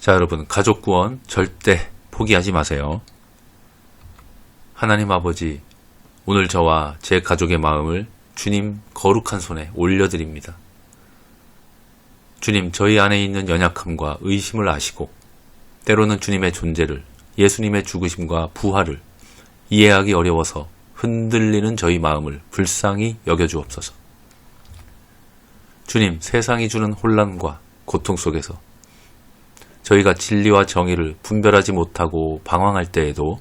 자, 여러분, 가족 구원 절대 포기하지 마세요. 하나님 아버지, 오늘 저와 제 가족의 마음을 주님 거룩한 손에 올려드립니다. 주님, 저희 안에 있는 연약함과 의심을 아시고 때로는 주님의 존재를, 예수님의 죽으심과 부활을 이해하기 어려워서 흔들리는 저희 마음을 불쌍히 여겨주옵소서. 주님, 세상이 주는 혼란과 고통 속에서 저희가 진리와 정의를 분별하지 못하고 방황할 때에도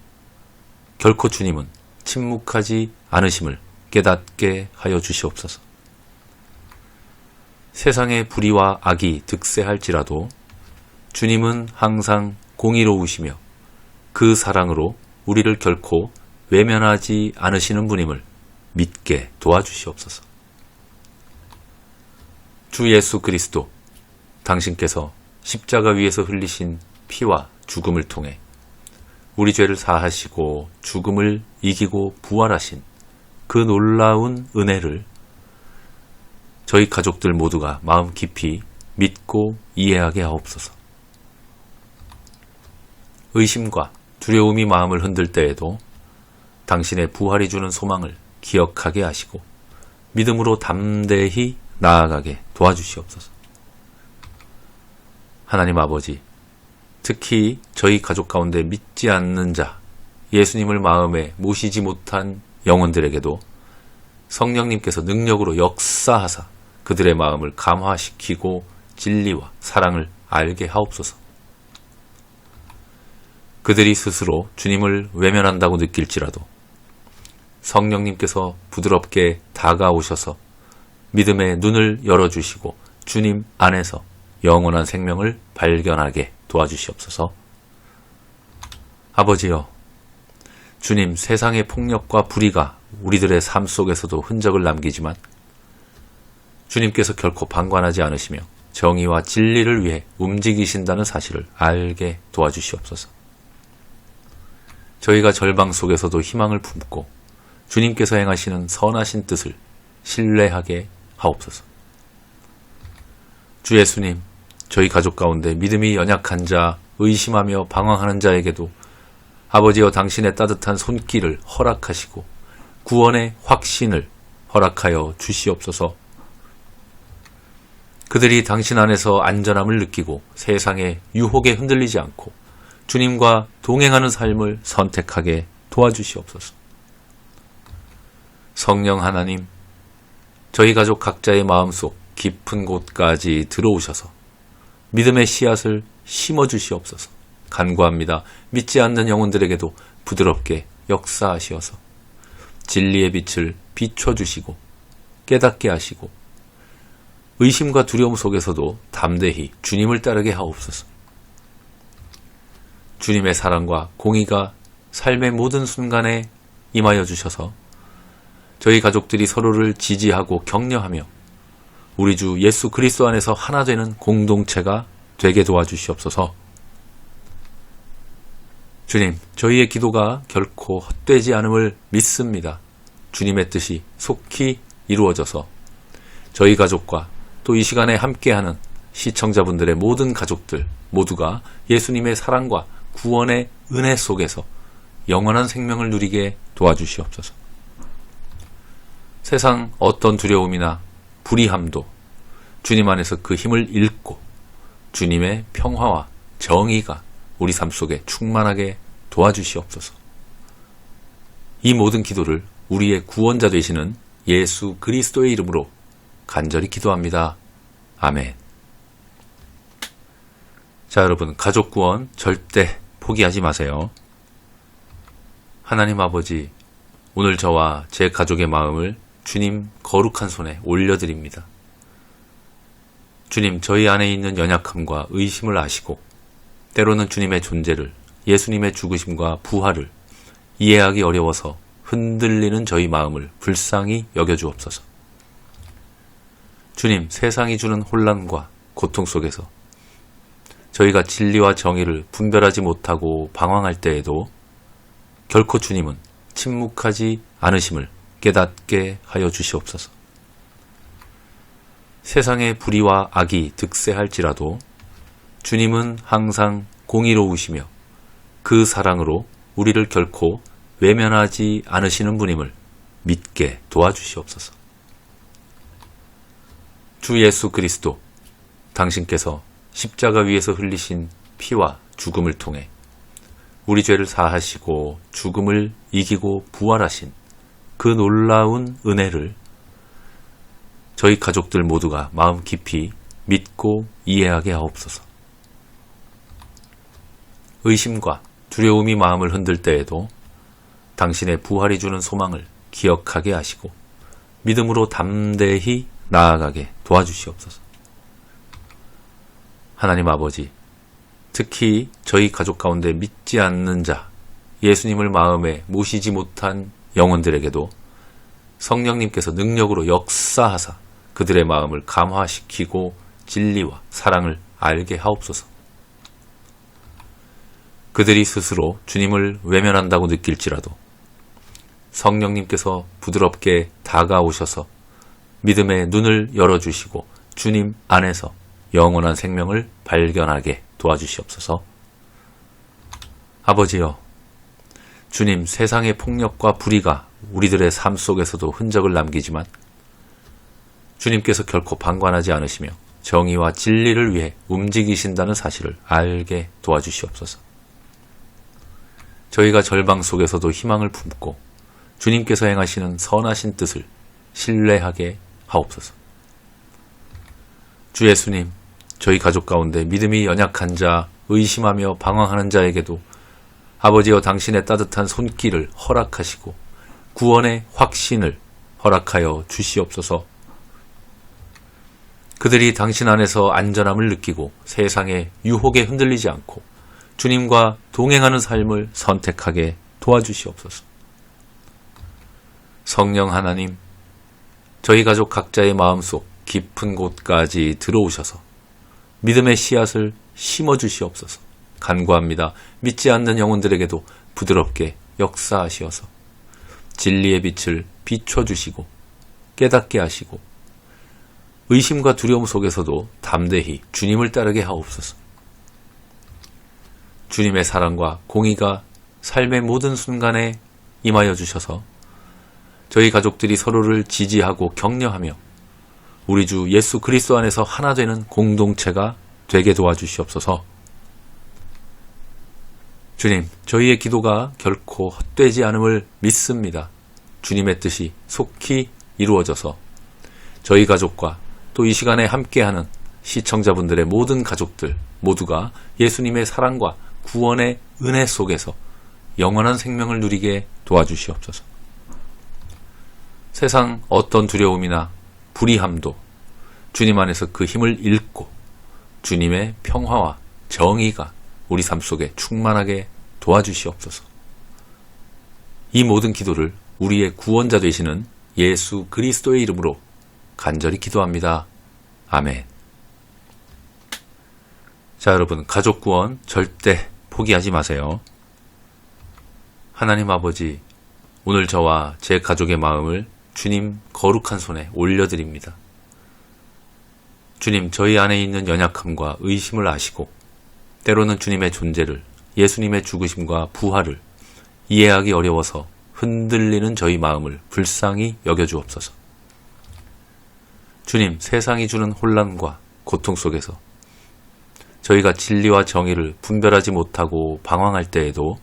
결코 주님은 침묵하지 않으심을 깨닫게 하여 주시옵소서. 세상의 불의와 악이 득세할지라도 주님은 항상 공의로우시며 그 사랑으로 우리를 결코 외면하지 않으시는 분임을 믿게 도와주시옵소서. 주 예수 그리스도, 당신께서 십자가 위에서 흘리신 피와 죽음을 통해 우리 죄를 사하시고 죽음을 이기고 부활하신 그 놀라운 은혜를 저희 가족들 모두가 마음 깊이 믿고 이해하게 하옵소서. 의심과 두려움이 마음을 흔들 때에도 당신의 부활이 주는 소망을 기억하게 하시고 믿음으로 담대히 나아가게 도와주시옵소서. 하나님 아버지, 특히 저희 가족 가운데 믿지 않는 자, 예수님을 마음에 모시지 못한 영혼들에게도 성령님께서 능력으로 역사하사 그들의 마음을 감화시키고 진리와 사랑을 알게 하옵소서. 그들이 스스로 주님을 외면한다고 느낄지라도 성령님께서 부드럽게 다가오셔서 믿음의 눈을 열어주시고 주님 안에서 영원한 생명을 발견하게 도와주시옵소서. 아버지여, 주님, 세상의 폭력과 불의가 우리들의 삶 속에서도 흔적을 남기지만 주님께서 결코 방관하지 않으시며 정의와 진리를 위해 움직이신다는 사실을 알게 도와주시옵소서. 저희가 절망 속에서도 희망을 품고 주님께서 행하시는 선하신 뜻을 신뢰하게 하옵소서. 주 예수님, 저희 가족 가운데 믿음이 연약한 자, 의심하며 방황하는 자에게도 아버지여 당신의 따뜻한 손길을 허락하시고 구원의 확신을 허락하여 주시옵소서. 그들이 당신 안에서 안전함을 느끼고 세상의 유혹에 흔들리지 않고 주님과 동행하는 삶을 선택하게 도와주시옵소서. 성령 하나님, 저희 가족 각자의 마음속 깊은 곳까지 들어오셔서 믿음의 씨앗을 심어주시옵소서. 간구합니다. 믿지 않는 영혼들에게도 부드럽게 역사하시어서 진리의 빛을 비춰주시고 깨닫게 하시고 의심과 두려움 속에서도 담대히 주님을 따르게 하옵소서. 주님의 사랑과 공의가 삶의 모든 순간에 임하여 주셔서 저희 가족들이 서로를 지지하고 격려하며 우리 주 예수 그리스도 안에서 하나 되는 공동체가 되게 도와주시옵소서. 주님, 저희의 기도가 결코 헛되지 않음을 믿습니다. 주님의 뜻이 속히 이루어져서 저희 가족과 또 이 시간에 함께하는 시청자분들의 모든 가족들 모두가 예수님의 사랑과 구원의 은혜 속에서 영원한 생명을 누리게 도와주시옵소서. 세상 어떤 두려움이나 불의함도 주님 안에서 그 힘을 잃고 주님의 평화와 정의가 우리 삶 속에 충만하게 도와주시옵소서. 이 모든 기도를 우리의 구원자 되시는 예수 그리스도의 이름으로 간절히 기도합니다. 아멘. 자, 여러분, 가족 구원 절대 포기하지 마세요. 하나님 아버지, 오늘 저와 제 가족의 마음을 주님 거룩한 손에 올려드립니다. 주님, 저희 안에 있는 연약함과 의심을 아시고 때로는 주님의 존재를, 예수님의 죽으심과 부활을 이해하기 어려워서 흔들리는 저희 마음을 불쌍히 여겨주옵소서. 주님, 세상이 주는 혼란과 고통 속에서 저희가 진리와 정의를 분별하지 못하고 방황할 때에도 결코 주님은 침묵하지 않으심을 깨닫게 하여 주시옵소서. 세상의 불의와 악이 득세할지라도 주님은 항상 공의로우시며 그 사랑으로 우리를 결코 외면하지 않으시는 분임을 믿게 도와주시옵소서. 주 예수 그리스도, 당신께서 십자가 위에서 흘리신 피와 죽음을 통해 우리 죄를 사하시고 죽음을 이기고 부활하신 그 놀라운 은혜를 저희 가족들 모두가 마음 깊이 믿고 이해하게 하옵소서. 의심과 두려움이 마음을 흔들 때에도 당신의 부활이 주는 소망을 기억하게 하시고 믿음으로 담대히 나아가게 도와주시옵소서. 하나님 아버지, 특히 저희 가족 가운데 믿지 않는 자, 예수님을 마음에 모시지 못한 영혼들에게도 성령님께서 능력으로 역사하사 그들의 마음을 감화시키고 진리와 사랑을 알게 하옵소서. 그들이 스스로 주님을 외면한다고 느낄지라도 성령님께서 부드럽게 다가오셔서 믿음의 눈을 열어주시고 주님 안에서 영원한 생명을 발견하게 도와주시옵소서. 아버지여, 주님, 세상의 폭력과 불의가 우리들의 삶 속에서도 흔적을 남기지만 주님께서 결코 방관하지 않으시며 정의와 진리를 위해 움직이신다는 사실을 알게 도와주시옵소서. 저희가 절망 속에서도 희망을 품고 주님께서 행하시는 선하신 뜻을 신뢰하게 하옵소서. 주 예수님, 저희 가족 가운데 믿음이 연약한 자, 의심하며 방황하는 자에게도 아버지여 당신의 따뜻한 손길을 허락하시고 구원의 확신을 허락하여 주시옵소서. 그들이 당신 안에서 안전함을 느끼고 세상의 유혹에 흔들리지 않고 주님과 동행하는 삶을 선택하게 도와주시옵소서. 성령 하나님, 저희 가족 각자의 마음속 깊은 곳까지 들어오셔서 믿음의 씨앗을 심어주시옵소서. 간구합니다. 믿지 않는 영혼들에게도 부드럽게 역사하시어서 진리의 빛을 비춰주시고 깨닫게 하시고 의심과 두려움 속에서도 담대히 주님을 따르게 하옵소서. 주님의 사랑과 공의가 삶의 모든 순간에 임하여 주셔서 저희 가족들이 서로를 지지하고 격려하며 우리 주 예수 그리스도 안에서 하나 되는 공동체가 되게 도와주시옵소서. 주님, 저희의 기도가 결코 헛되지 않음을 믿습니다. 주님의 뜻이 속히 이루어져서 저희 가족과 또 이 시간에 함께하는 시청자분들의 모든 가족들 모두가 예수님의 사랑과 구원의 은혜 속에서 영원한 생명을 누리게 도와주시옵소서. 세상 어떤 두려움이나 불의함도 주님 안에서 그 힘을 잃고 주님의 평화와 정의가 우리 삶 속에 충만하게 도와주시옵소서. 이 모든 기도를 우리의 구원자 되시는 예수 그리스도의 이름으로 간절히 기도합니다. 아멘. 자, 여러분, 가족 구원 절대 포기하지 마세요. 하나님 아버지, 오늘 저와 제 가족의 마음을 주님 거룩한 손에 올려드립니다. 주님, 저희 안에 있는 연약함과 의심을 아시고 때로는 주님의 존재를, 예수님의 죽으심과 부활을 이해하기 어려워서 흔들리는 저희 마음을 불쌍히 여겨주옵소서. 주님, 세상이 주는 혼란과 고통 속에서 저희가 진리와 정의를 분별하지 못하고 방황할 때에도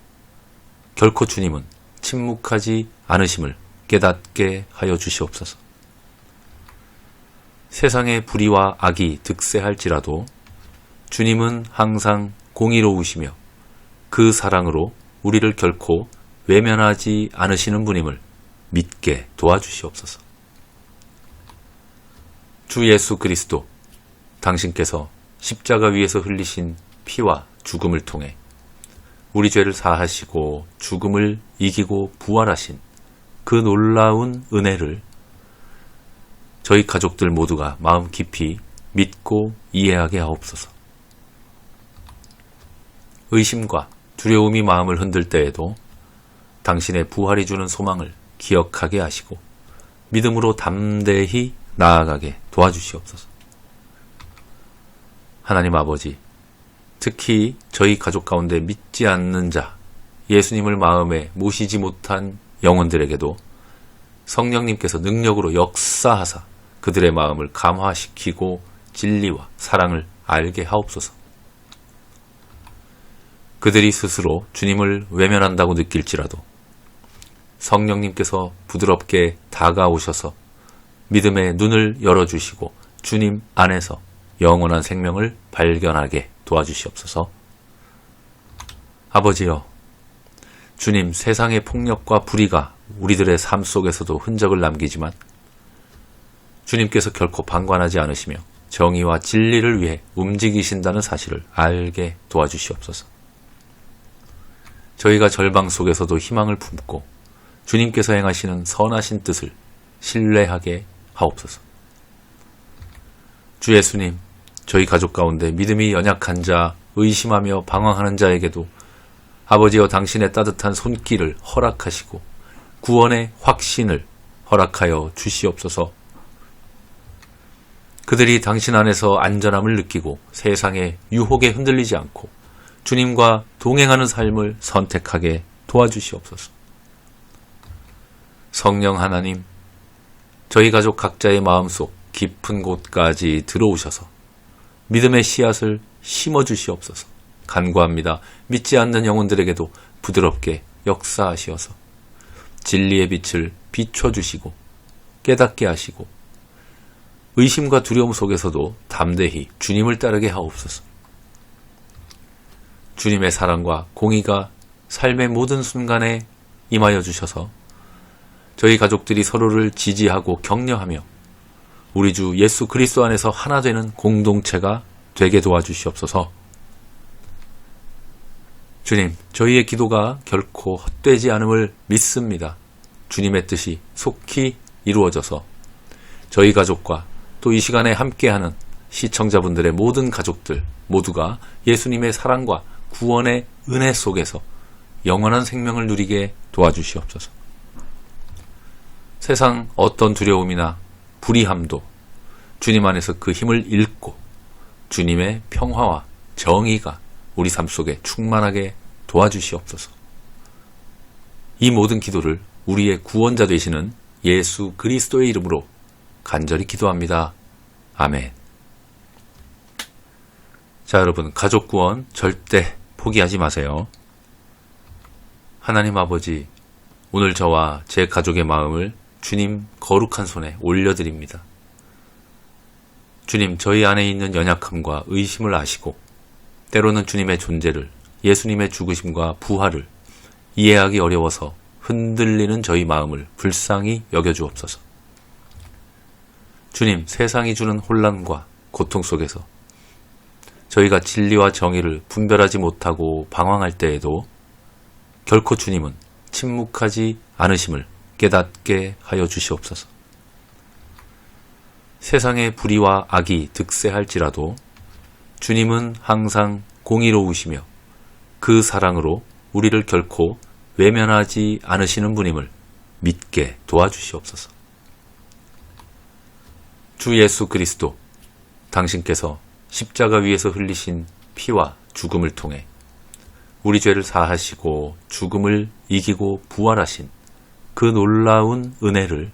결코 주님은 침묵하지 않으심을 깨닫게 하여 주시옵소서. 세상의 불의와 악이 득세할지라도 주님은 항상 공의로우시며 그 사랑으로 우리를 결코 외면하지 않으시는 분임을 믿게 도와주시옵소서. 주 예수 그리스도, 당신께서 십자가 위에서 흘리신 피와 죽음을 통해 우리 죄를 사하시고 죽음을 이기고 부활하신 그 놀라운 은혜를 저희 가족들 모두가 마음 깊이 믿고 이해하게 하옵소서. 의심과 두려움이 마음을 흔들 때에도 당신의 부활이 주는 소망을 기억하게 하시고 믿음으로 담대히 나아가게 도와주시옵소서. 하나님 아버지, 특히 저희 가족 가운데 믿지 않는 자, 예수님을 마음에 모시지 못한 영혼들에게도 성령님께서 능력으로 역사하사 그들의 마음을 감화시키고 진리와 사랑을 알게 하옵소서. 그들이 스스로 주님을 외면한다고 느낄지라도 성령님께서 부드럽게 다가오셔서 믿음의 눈을 열어주시고 주님 안에서 영원한 생명을 발견하게 도와주시옵소서. 아버지여, 주님, 세상의 폭력과 불의가 우리들의 삶 속에서도 흔적을 남기지만 주님께서 결코 방관하지 않으시며 정의와 진리를 위해 움직이신다는 사실을 알게 도와주시옵소서. 저희가 절망 속에서도 희망을 품고 주님께서 행하시는 선하신 뜻을 신뢰하게 하옵소서. 주 예수님, 저희 가족 가운데 믿음이 연약한 자, 의심하며 방황하는 자에게도 아버지여 당신의 따뜻한 손길을 허락하시고 구원의 확신을 허락하여 주시옵소서. 그들이 당신 안에서 안전함을 느끼고 세상의 유혹에 흔들리지 않고 주님과 동행하는 삶을 선택하게 도와주시옵소서. 성령 하나님, 저희 가족 각자의 마음속 깊은 곳까지 들어오셔서 믿음의 씨앗을 심어주시옵소서. 간구합니다. 믿지 않는 영혼들에게도 부드럽게 역사하시어서 진리의 빛을 비춰주시고 깨닫게 하시고 의심과 두려움 속에서도 담대히 주님을 따르게 하옵소서. 주님의 사랑과 공의가 삶의 모든 순간에 임하여 주셔서 저희 가족들이 서로를 지지하고 격려하며 우리 주 예수 그리스도 안에서 하나 되는 공동체가 되게 도와주시옵소서. 주님, 저희의 기도가 결코 헛되지 않음을 믿습니다. 주님의 뜻이 속히 이루어져서 저희 가족과 또 이 시간에 함께하는 시청자분들의 모든 가족들 모두가 예수님의 사랑과 구원의 은혜 속에서 영원한 생명을 누리게 도와주시옵소서. 세상 어떤 두려움이나 불의함도 주님 안에서 그 힘을 잃고 주님의 평화와 정의가 우리 삶 속에 충만하게 도와주시옵소서. 이 모든 기도를 우리의 구원자 되시는 예수 그리스도의 이름으로 간절히 기도합니다. 아멘. 자, 여러분, 가족 구원 절대 포기하지 마세요. 하나님 아버지, 오늘 저와 제 가족의 마음을 주님 거룩한 손에 올려드립니다. 주님, 저희 안에 있는 연약함과 의심을 아시고 때로는 주님의 존재를, 예수님의 죽으심과 부활을 이해하기 어려워서 흔들리는 저희 마음을 불쌍히 여겨주옵소서. 주님, 세상이 주는 혼란과 고통 속에서 저희가 진리와 정의를 분별하지 못하고 방황할 때에도 결코 주님은 침묵하지 않으심을 깨닫게 하여 주시옵소서. 세상의 불의와 악이 득세할지라도 주님은 항상 공의로우시며 그 사랑으로 우리를 결코 외면하지 않으시는 분임을 믿게 도와주시옵소서. 주 예수 그리스도, 당신께서 십자가 위에서 흘리신 피와 죽음을 통해 우리 죄를 사하시고 죽음을 이기고 부활하신 그 놀라운 은혜를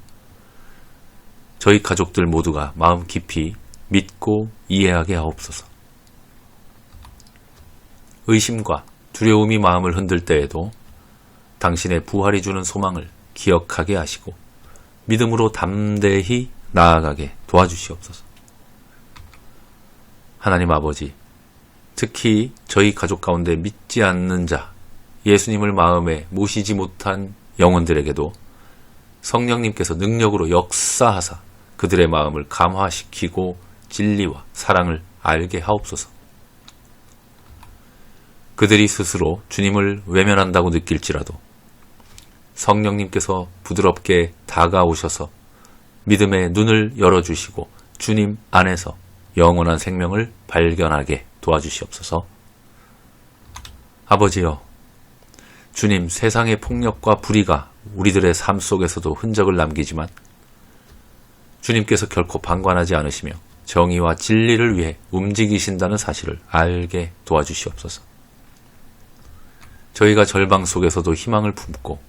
저희 가족들 모두가 마음 깊이 믿고 이해하게 하옵소서. 의심과 두려움이 마음을 흔들 때에도 당신의 부활이 주는 소망을 기억하게 하시고 믿음으로 담대히 나아가게 도와주시옵소서. 하나님 아버지, 특히 저희 가족 가운데 믿지 않는 자, 예수님을 마음에 모시지 못한 영혼들에게도 성령님께서 능력으로 역사하사 그들의 마음을 감화시키고 진리와 사랑을 알게 하옵소서. 그들이 스스로 주님을 외면한다고 느낄지라도 성령님께서 부드럽게 다가오셔서 믿음의 눈을 열어주시고 주님 안에서 영원한 생명을 발견하게 도와주시옵소서. 아버지여, 주님, 세상의 폭력과 불의가 우리들의 삶 속에서도 흔적을 남기지만 주님께서 결코 방관하지 않으시며 정의와 진리를 위해 움직이신다는 사실을 알게 도와주시옵소서. 저희가 절방 속에서도 희망을 품고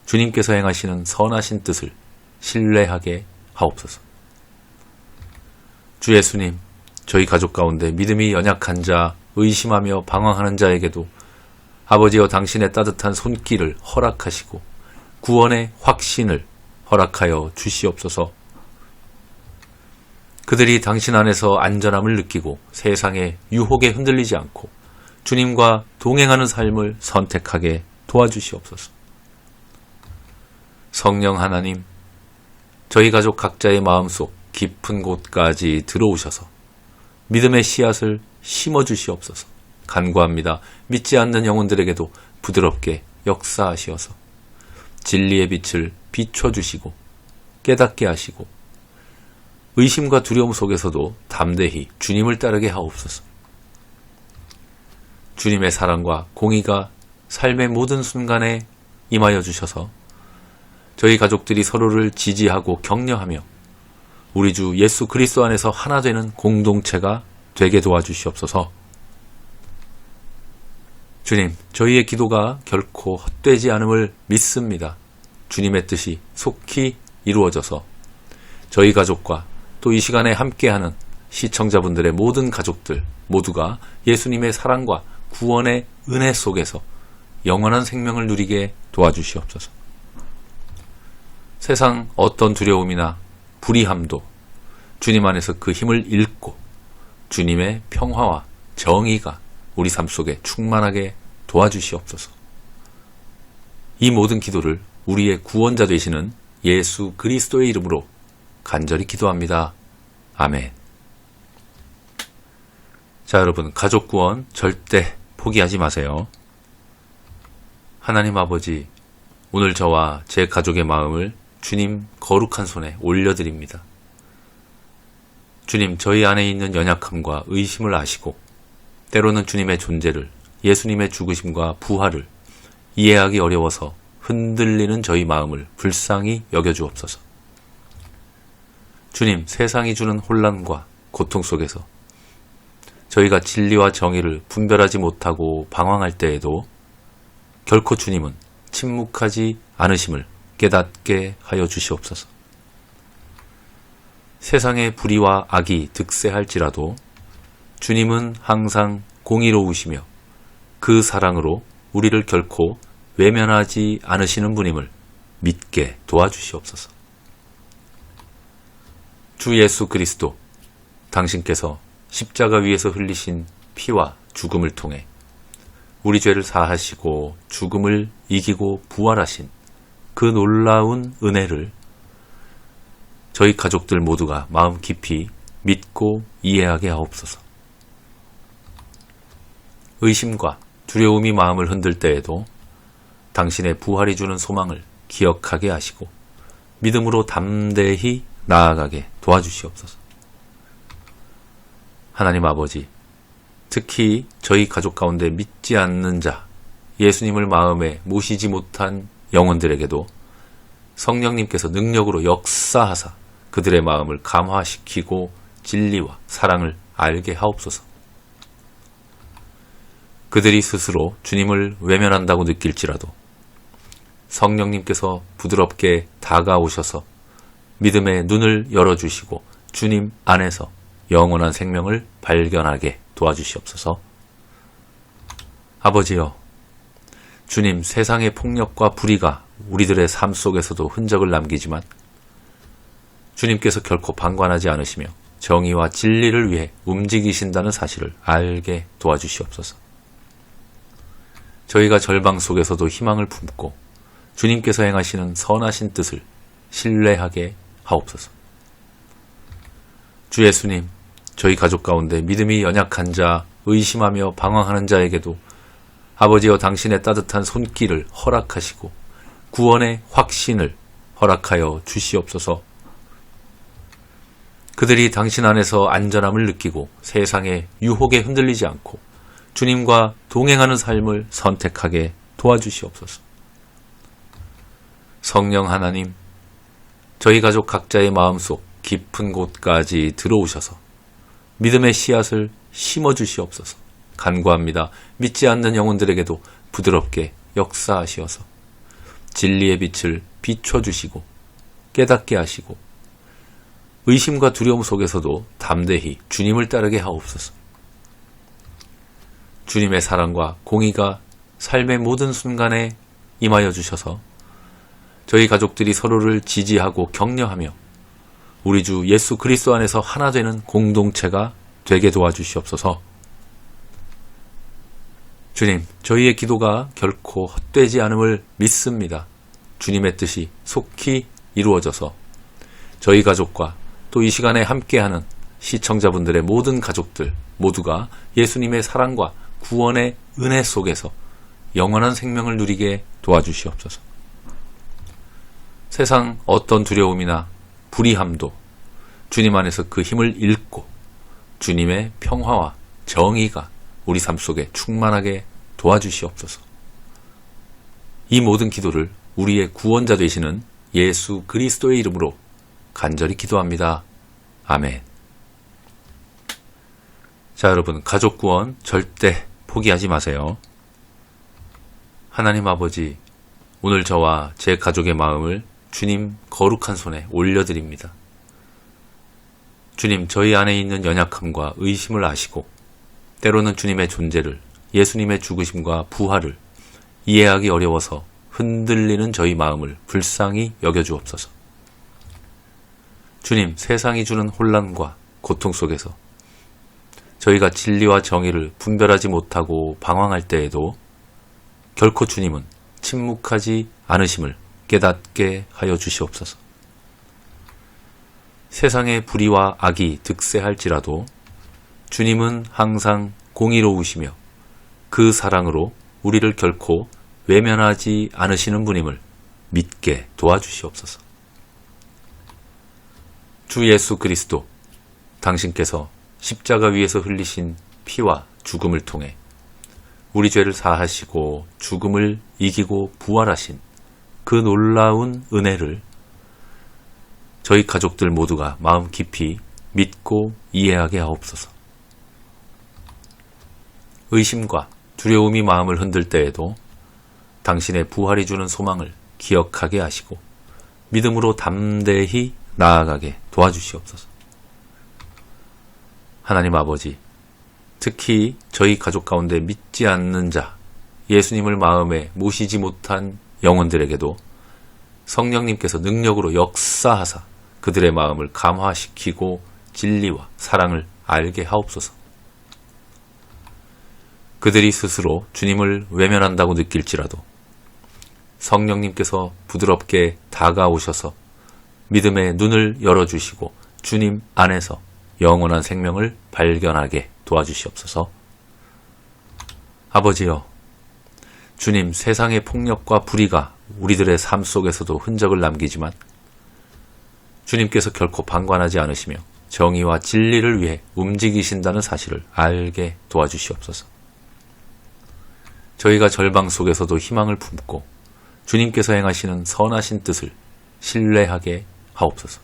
주님께서 행하시는 선하신 뜻을 신뢰하게 하옵소서. 주 예수님, 저희 가족 가운데 믿음이 연약한 자, 의심하며 방황하는 자에게도 아버지여 당신의 따뜻한 손길을 허락하시고 구원의 확신을 허락하여 주시옵소서. 그들이 당신 안에서 안전함을 느끼고 세상의 유혹에 흔들리지 않고 주님과 동행하는 삶을 선택하게 도와주시옵소서. 성령 하나님, 저희 가족 각자의 마음속 깊은 곳까지 들어오셔서 믿음의 씨앗을 심어주시옵소서. 간구합니다. 믿지 않는 영혼들에게도 부드럽게 역사하시어서 진리의 빛을 비춰주시고 깨닫게 하시고 의심과 두려움 속에서도 담대히 주님을 따르게 하옵소서. 주님의 사랑과 공의가 삶의 모든 순간에 임하여 주셔서 저희 가족들이 서로를 지지하고 격려하며 우리 주 예수 그리스도 안에서 하나 되는 공동체가 되게 도와주시옵소서. 주님, 저희의 기도가 결코 헛되지 않음을 믿습니다. 주님의 뜻이 속히 이루어져서 저희 가족과 또 이 시간에 함께하는 시청자분들의 모든 가족들 모두가 예수님의 사랑과 구원의 은혜 속에서 영원한 생명을 누리게 도와주시옵소서. 세상 어떤 두려움이나 불의함도 주님 안에서 그 힘을 잃고 주님의 평화와 정의가 우리 삶 속에 충만하게 도와주시옵소서. 이 모든 기도를 우리의 구원자 되시는 예수 그리스도의 이름으로 간절히 기도합니다. 아멘. 자, 여러분, 가족 구원 절대 포기하지 마세요. 하나님 아버지, 오늘 저와 제 가족의 마음을 주님 거룩한 손에 올려드립니다. 주님, 저희 안에 있는 연약함과 의심을 아시고 때로는 주님의 존재를, 예수님의 죽으심과 부활을 이해하기 어려워서 흔들리는 저희 마음을 불쌍히 여겨주옵소서. 주님, 세상이 주는 혼란과 고통 속에서 저희가 진리와 정의를 분별하지 못하고 방황할 때에도 결코 주님은 침묵하지 않으심을 깨닫게 하여 주시옵소서. 세상의 불의와 악이 득세할지라도 주님은 항상 공의로우시며 그 사랑으로 우리를 결코 외면하지 않으시는 분임을 믿게 도와주시옵소서. 주 예수 그리스도, 당신께서 십자가 위에서 흘리신 피와 죽음을 통해 우리 죄를 사하시고 죽음을 이기고 부활하신 그 놀라운 은혜를 저희 가족들 모두가 마음 깊이 믿고 이해하게 하옵소서. 의심과 두려움이 마음을 흔들 때에도 당신의 부활이 주는 소망을 기억하게 하시고 믿음으로 담대히 나아가게 도와주시옵소서. 하나님 아버지, 특히 저희 가족 가운데 믿지 않는 자, 예수님을 마음에 모시지 못한 영혼들에게도 성령님께서 능력으로 역사하사 그들의 마음을 감화시키고 진리와 사랑을 알게 하옵소서. 그들이 스스로 주님을 외면한다고 느낄지라도 성령님께서 부드럽게 다가오셔서 믿음의 눈을 열어주시고 주님 안에서 영원한 생명을 발견하게 도와주시옵소서. 아버지여, 주님, 세상의 폭력과 불의가 우리들의 삶 속에서도 흔적을 남기지만 주님께서 결코 방관하지 않으시며 정의와 진리를 위해 움직이신다는 사실을 알게 도와주시옵소서. 저희가 절방 속에서도 희망을 품고 주님께서 행하시는 선하신 뜻을 신뢰하게 하옵소서. 주 예수님, 저희 가족 가운데 믿음이 연약한 자, 의심하며 방황하는 자에게도 아버지여 당신의 따뜻한 손길을 허락하시고 구원의 확신을 허락하여 주시옵소서. 그들이 당신 안에서 안전함을 느끼고 세상의 유혹에 흔들리지 않고 주님과 동행하는 삶을 선택하게 도와주시옵소서. 성령 하나님, 저희 가족 각자의 마음속 깊은 곳까지 들어오셔서 믿음의 씨앗을 심어주시옵소서. 간구합니다. 믿지 않는 영혼들에게도 부드럽게 역사하시어서 진리의 빛을 비춰주시고 깨닫게 하시고 의심과 두려움 속에서도 담대히 주님을 따르게 하옵소서. 주님의 사랑과 공의가 삶의 모든 순간에 임하여 주셔서 저희 가족들이 서로를 지지하고 격려하며 우리 주 예수 그리스도 안에서 하나 되는 공동체가 되게 도와주시옵소서. 주님, 저희의 기도가 결코 헛되지 않음을 믿습니다. 주님의 뜻이 속히 이루어져서 저희 가족과 또 이 시간에 함께하는 시청자분들의 모든 가족들 모두가 예수님의 사랑과 구원의 은혜 속에서 영원한 생명을 누리게 도와주시옵소서. 세상 어떤 두려움이나 불의함도 주님 안에서 그 힘을 잃고 주님의 평화와 정의가 우리 삶 속에 충만하게 도와주시옵소서. 이 모든 기도를 우리의 구원자 되시는 예수 그리스도의 이름으로 간절히 기도합니다. 아멘. 자, 여러분, 가족 구원 절대 포기하지 마세요. 하나님 아버지, 오늘 저와 제 가족의 마음을 주님 거룩한 손에 올려드립니다. 주님, 저희 안에 있는 연약함과 의심을 아시고 때로는 주님의 존재를, 예수님의 죽으심과 부활을 이해하기 어려워서 흔들리는 저희 마음을 불쌍히 여겨주옵소서. 주님, 세상이 주는 혼란과 고통 속에서 저희가 진리와 정의를 분별하지 못하고 방황할 때에도 결코 주님은 침묵하지 않으심을 깨닫게 하여 주시옵소서. 세상의 불의와 악이 득세할지라도 주님은 항상 공의로우시며 그 사랑으로 우리를 결코 외면하지 않으시는 분임을 믿게 도와주시옵소서. 주 예수 그리스도, 당신께서 십자가 위에서 흘리신 피와 죽음을 통해 우리 죄를 사하시고 죽음을 이기고 부활하신 그 놀라운 은혜를 저희 가족들 모두가 마음 깊이 믿고 이해하게 하옵소서. 의심과 두려움이 마음을 흔들 때에도 당신의 부활이 주는 소망을 기억하게 하시고 믿음으로 담대히 나아가게 도와주시옵소서. 하나님 아버지, 특히 저희 가족 가운데 믿지 않는 자, 예수님을 마음에 모시지 못한 영혼들에게도 성령님께서 능력으로 역사하사 그들의 마음을 감화시키고 진리와 사랑을 알게 하옵소서. 그들이 스스로 주님을 외면한다고 느낄지라도 성령님께서 부드럽게 다가오셔서 믿음의 눈을 열어주시고 주님 안에서 영원한 생명을 발견하게 도와주시옵소서. 아버지여, 주님, 세상의 폭력과 불의가 우리들의 삶 속에서도 흔적을 남기지만 주님께서 결코 방관하지 않으시며 정의와 진리를 위해 움직이신다는 사실을 알게 도와주시옵소서. 저희가 절망 속에서도 희망을 품고 주님께서 행하시는 선하신 뜻을 신뢰하게 하옵소서.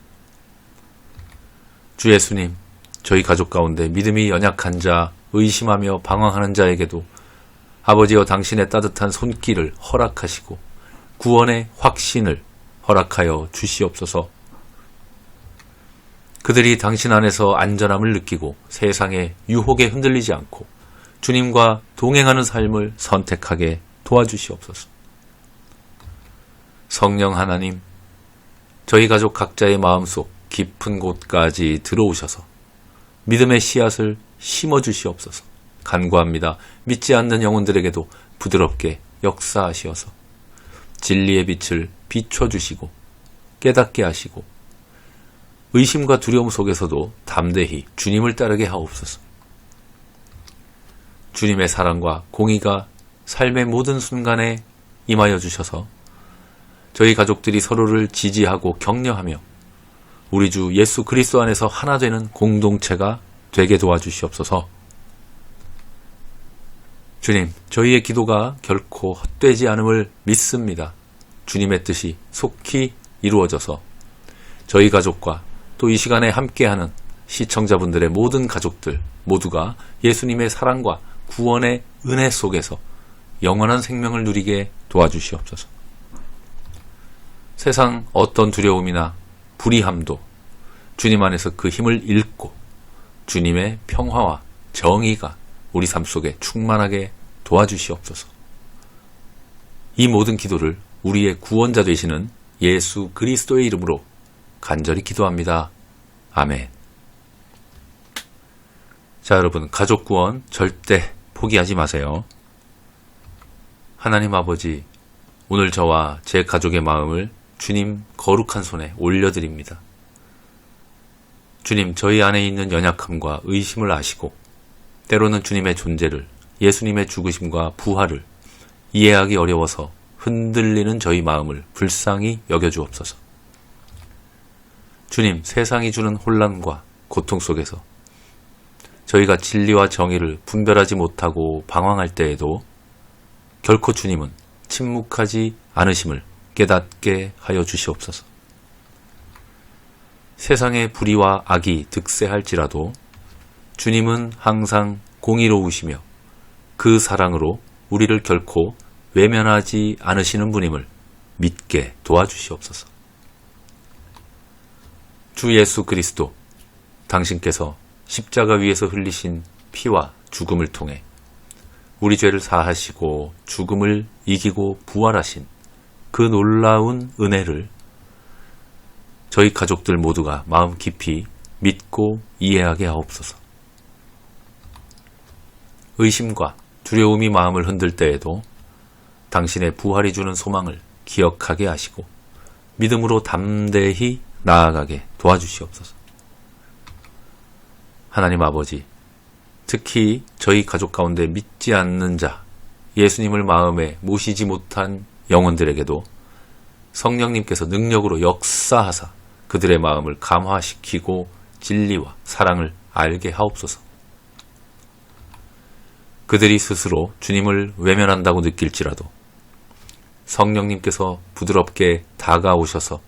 주 예수님, 저희 가족 가운데 믿음이 연약한 자, 의심하며 방황하는 자에게도 아버지여 당신의 따뜻한 손길을 허락하시고 구원의 확신을 허락하여 주시옵소서. 그들이 당신 안에서 안전함을 느끼고 세상의 유혹에 흔들리지 않고 주님과 동행하는 삶을 선택하게 도와주시옵소서. 성령 하나님, 저희 가족 각자의 마음속 깊은 곳까지 들어오셔서 믿음의 씨앗을 심어주시옵소서. 간구합니다. 믿지 않는 영혼들에게도 부드럽게 역사하시어서 진리의 빛을 비춰주시고 깨닫게 하시고 의심과 두려움 속에서도 담대히 주님을 따르게 하옵소서. 주님의 사랑과 공의가 삶의 모든 순간에 임하여 주셔서 저희 가족들이 서로를 지지하고 격려하며 우리 주 예수 그리스도 안에서 하나 되는 공동체가 되게 도와주시옵소서. 주님, 저희의 기도가 결코 헛되지 않음을 믿습니다. 주님의 뜻이 속히 이루어져서 저희 가족과 또 이 시간에 함께하는 시청자분들의 모든 가족들 모두가 예수님의 사랑과 구원의 은혜 속에서 영원한 생명을 누리게 도와주시옵소서. 세상 어떤 두려움이나 불의함도 주님 안에서 그 힘을 잃고 주님의 평화와 정의가 우리 삶 속에 충만하게 도와주시옵소서. 이 모든 기도를 우리의 구원자 되시는 예수 그리스도의 이름으로 간절히 기도합니다. 아멘. 자, 여러분, 가족 구원 절대 포기하지 마세요. 하나님 아버지, 오늘 저와 제 가족의 마음을 주님 거룩한 손에 올려드립니다. 주님, 저희 안에 있는 연약함과 의심을 아시고 때로는 주님의 존재를, 예수님의 죽으심과 부활을 이해하기 어려워서 흔들리는 저희 마음을 불쌍히 여겨주옵소서. 주님, 세상이 주는 혼란과 고통 속에서 저희가 진리와 정의를 분별하지 못하고 방황할 때에도 결코 주님은 침묵하지 않으심을 깨닫게 하여 주시옵소서. 세상의 불의와 악이 득세할지라도 주님은 항상 공의로우시며 그 사랑으로 우리를 결코 외면하지 않으시는 분임을 믿게 도와주시옵소서. 주 예수 그리스도, 당신께서 십자가 위에서 흘리신 피와 죽음을 통해 우리 죄를 사하시고 죽음을 이기고 부활하신 그 놀라운 은혜를 저희 가족들 모두가 마음 깊이 믿고 이해하게 하옵소서. 의심과 두려움이 마음을 흔들 때에도 당신의 부활이 주는 소망을 기억하게 하시고 믿음으로 담대히 나아가게 도와주시옵소서. 하나님 아버지, 특히 저희 가족 가운데 믿지 않는 자, 예수님을 마음에 모시지 못한 영혼들에게도 성령님께서 능력으로 역사하사 그들의 마음을 감화시키고 진리와 사랑을 알게 하옵소서. 그들이 스스로 주님을 외면한다고 느낄지라도 성령님께서 부드럽게 다가오셔서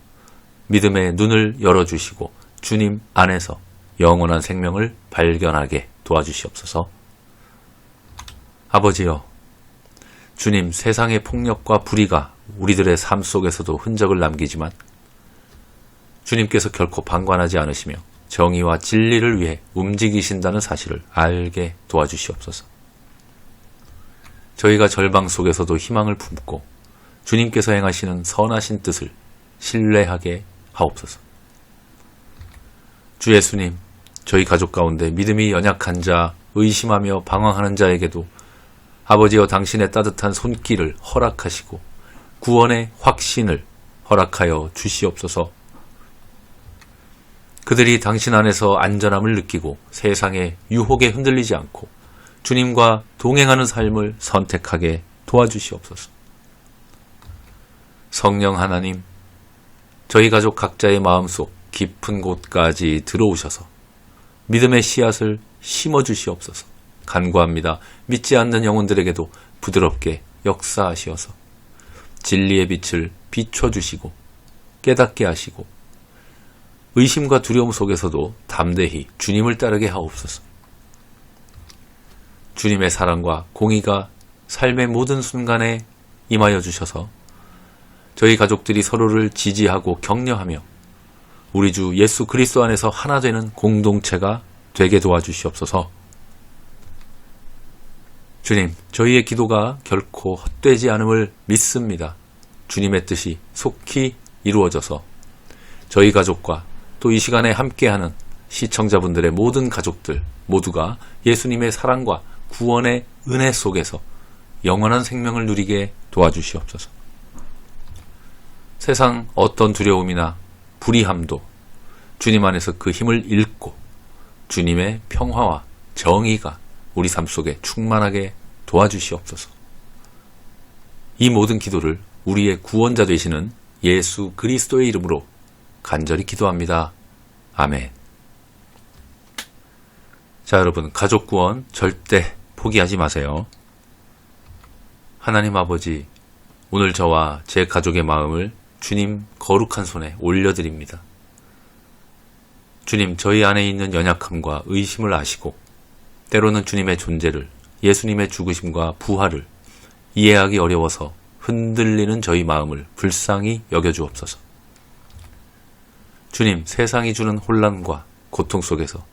믿음의 눈을 열어주시고 주님 안에서 영원한 생명을 발견하게 도와주시옵소서. 아버지여, 주님, 세상의 폭력과 불의가 우리들의 삶 속에서도 흔적을 남기지만 주님께서 결코 방관하지 않으시며 정의와 진리를 위해 움직이신다는 사실을 알게 도와주시옵소서. 저희가 절망 속에서도 희망을 품고 주님께서 행하시는 선하신 뜻을 신뢰하게 하옵소서. 주 예수님, 저희 가족 가운데 믿음이 연약한 자, 의심하며 방황하는 자에게도 아버지여 당신의 따뜻한 손길을 허락하시고 구원의 확신을 허락하여 주시옵소서. 그들이 당신 안에서 안전함을 느끼고 세상의 유혹에 흔들리지 않고 주님과 동행하는 삶을 선택하게 도와주시옵소서. 성령 하나님, 저희 가족 각자의 마음속 깊은 곳까지 들어오셔서 믿음의 씨앗을 심어주시옵소서. 간구합니다. 믿지 않는 영혼들에게도 부드럽게 역사하시어서 진리의 빛을 비춰주시고 깨닫게 하시고 의심과 두려움 속에서도 담대히 주님을 따르게 하옵소서. 주님의 사랑과 공의가 삶의 모든 순간에 임하여 주셔서 저희 가족들이 서로를 지지하고 격려하며 우리 주 예수 그리스도 안에서 하나 되는 공동체가 되게 도와주시옵소서. 주님, 저희의 기도가 결코 헛되지 않음을 믿습니다. 주님의 뜻이 속히 이루어져서 저희 가족과 또 이 시간에 함께하는 시청자분들의 모든 가족들 모두가 예수님의 사랑과 구원의 은혜 속에서 영원한 생명을 누리게 도와주시옵소서. 세상 어떤 두려움이나 불의함도 주님 안에서 그 힘을 잃고 주님의 평화와 정의가 우리 삶 속에 충만하게 도와주시옵소서. 이 모든 기도를 우리의 구원자 되시는 예수 그리스도의 이름으로 간절히 기도합니다. 아멘. 자, 여러분, 가족 구원 절대 포기하지 마세요. 하나님 아버지, 오늘 저와 제 가족의 마음을 주님 거룩한 손에 올려드립니다. 주님, 저희 안에 있는 연약함과 의심을 아시고 때로는 주님의 존재를, 예수님의 죽으심과 부활을 이해하기 어려워서 흔들리는 저희 마음을 불쌍히 여겨주옵소서. 주님, 세상이 주는 혼란과 고통 속에서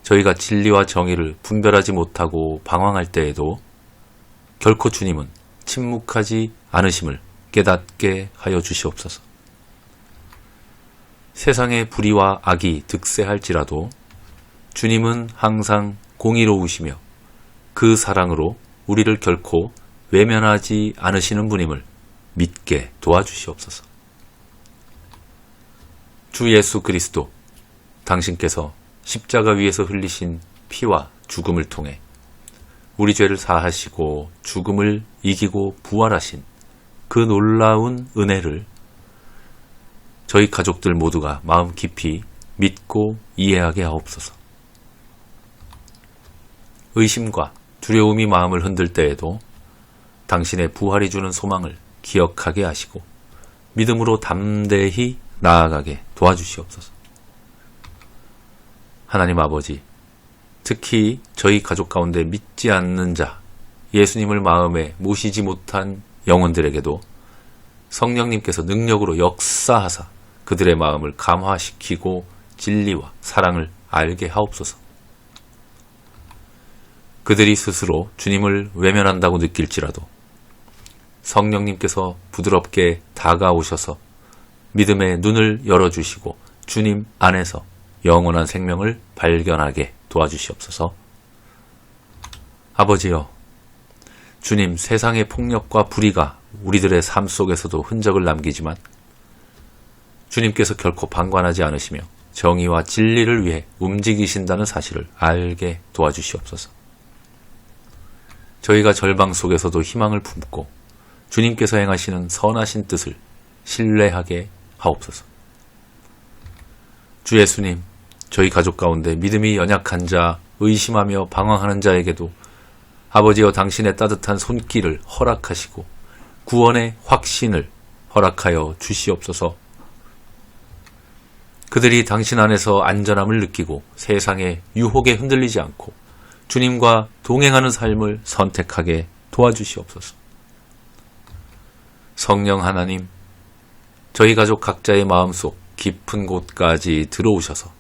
저희가 진리와 정의를 분별하지 못하고 방황할 때에도 결코 주님은 침묵하지 않으심을 깨닫게 하여 주시옵소서. 세상의 불의와 악이 득세할지라도 주님은 항상 공의로우시며 그 사랑으로 우리를 결코 외면하지 않으시는 분임을 믿게 도와주시옵소서. 주 예수 그리스도, 당신께서 십자가 위에서 흘리신 피와 죽음을 통해 우리 죄를 사하시고 죽음을 이기고 부활하신 그 놀라운 은혜를 저희 가족들 모두가 마음 깊이 믿고 이해하게 하옵소서. 의심과 두려움이 마음을 흔들 때에도 당신의 부활이 주는 소망을 기억하게 하시고 믿음으로 담대히 나아가게 도와주시옵소서. 하나님 아버지, 특히 저희 가족 가운데 믿지 않는 자, 예수님을 마음에 모시지 못한 영혼들에게도 성령님께서 능력으로 역사하사 그들의 마음을 감화시키고 진리와 사랑을 알게 하옵소서. 그들이 스스로 주님을 외면한다고 느낄지라도 성령님께서 부드럽게 다가오셔서 믿음의 눈을 열어주시고 주님 안에서 영원한 생명을 발견하게 도와주시옵소서. 아버지여, 주님, 세상의 폭력과 불의가 우리들의 삶 속에서도 흔적을 남기지만 주님께서 결코 방관하지 않으시며 정의와 진리를 위해 움직이신다는 사실을 알게 도와주시옵소서. 저희가 절망 속에서도 희망을 품고 주님께서 행하시는 선하신 뜻을 신뢰하게 하옵소서. 주 예수님, 저희 가족 가운데 믿음이 연약한 자, 의심하며 방황하는 자에게도 아버지여 당신의 따뜻한 손길을 허락하시고 구원의 확신을 허락하여 주시옵소서. 그들이 당신 안에서 안전함을 느끼고 세상의 유혹에 흔들리지 않고 주님과 동행하는 삶을 선택하게 도와주시옵소서. 성령 하나님, 저희 가족 각자의 마음속 깊은 곳까지 들어오셔서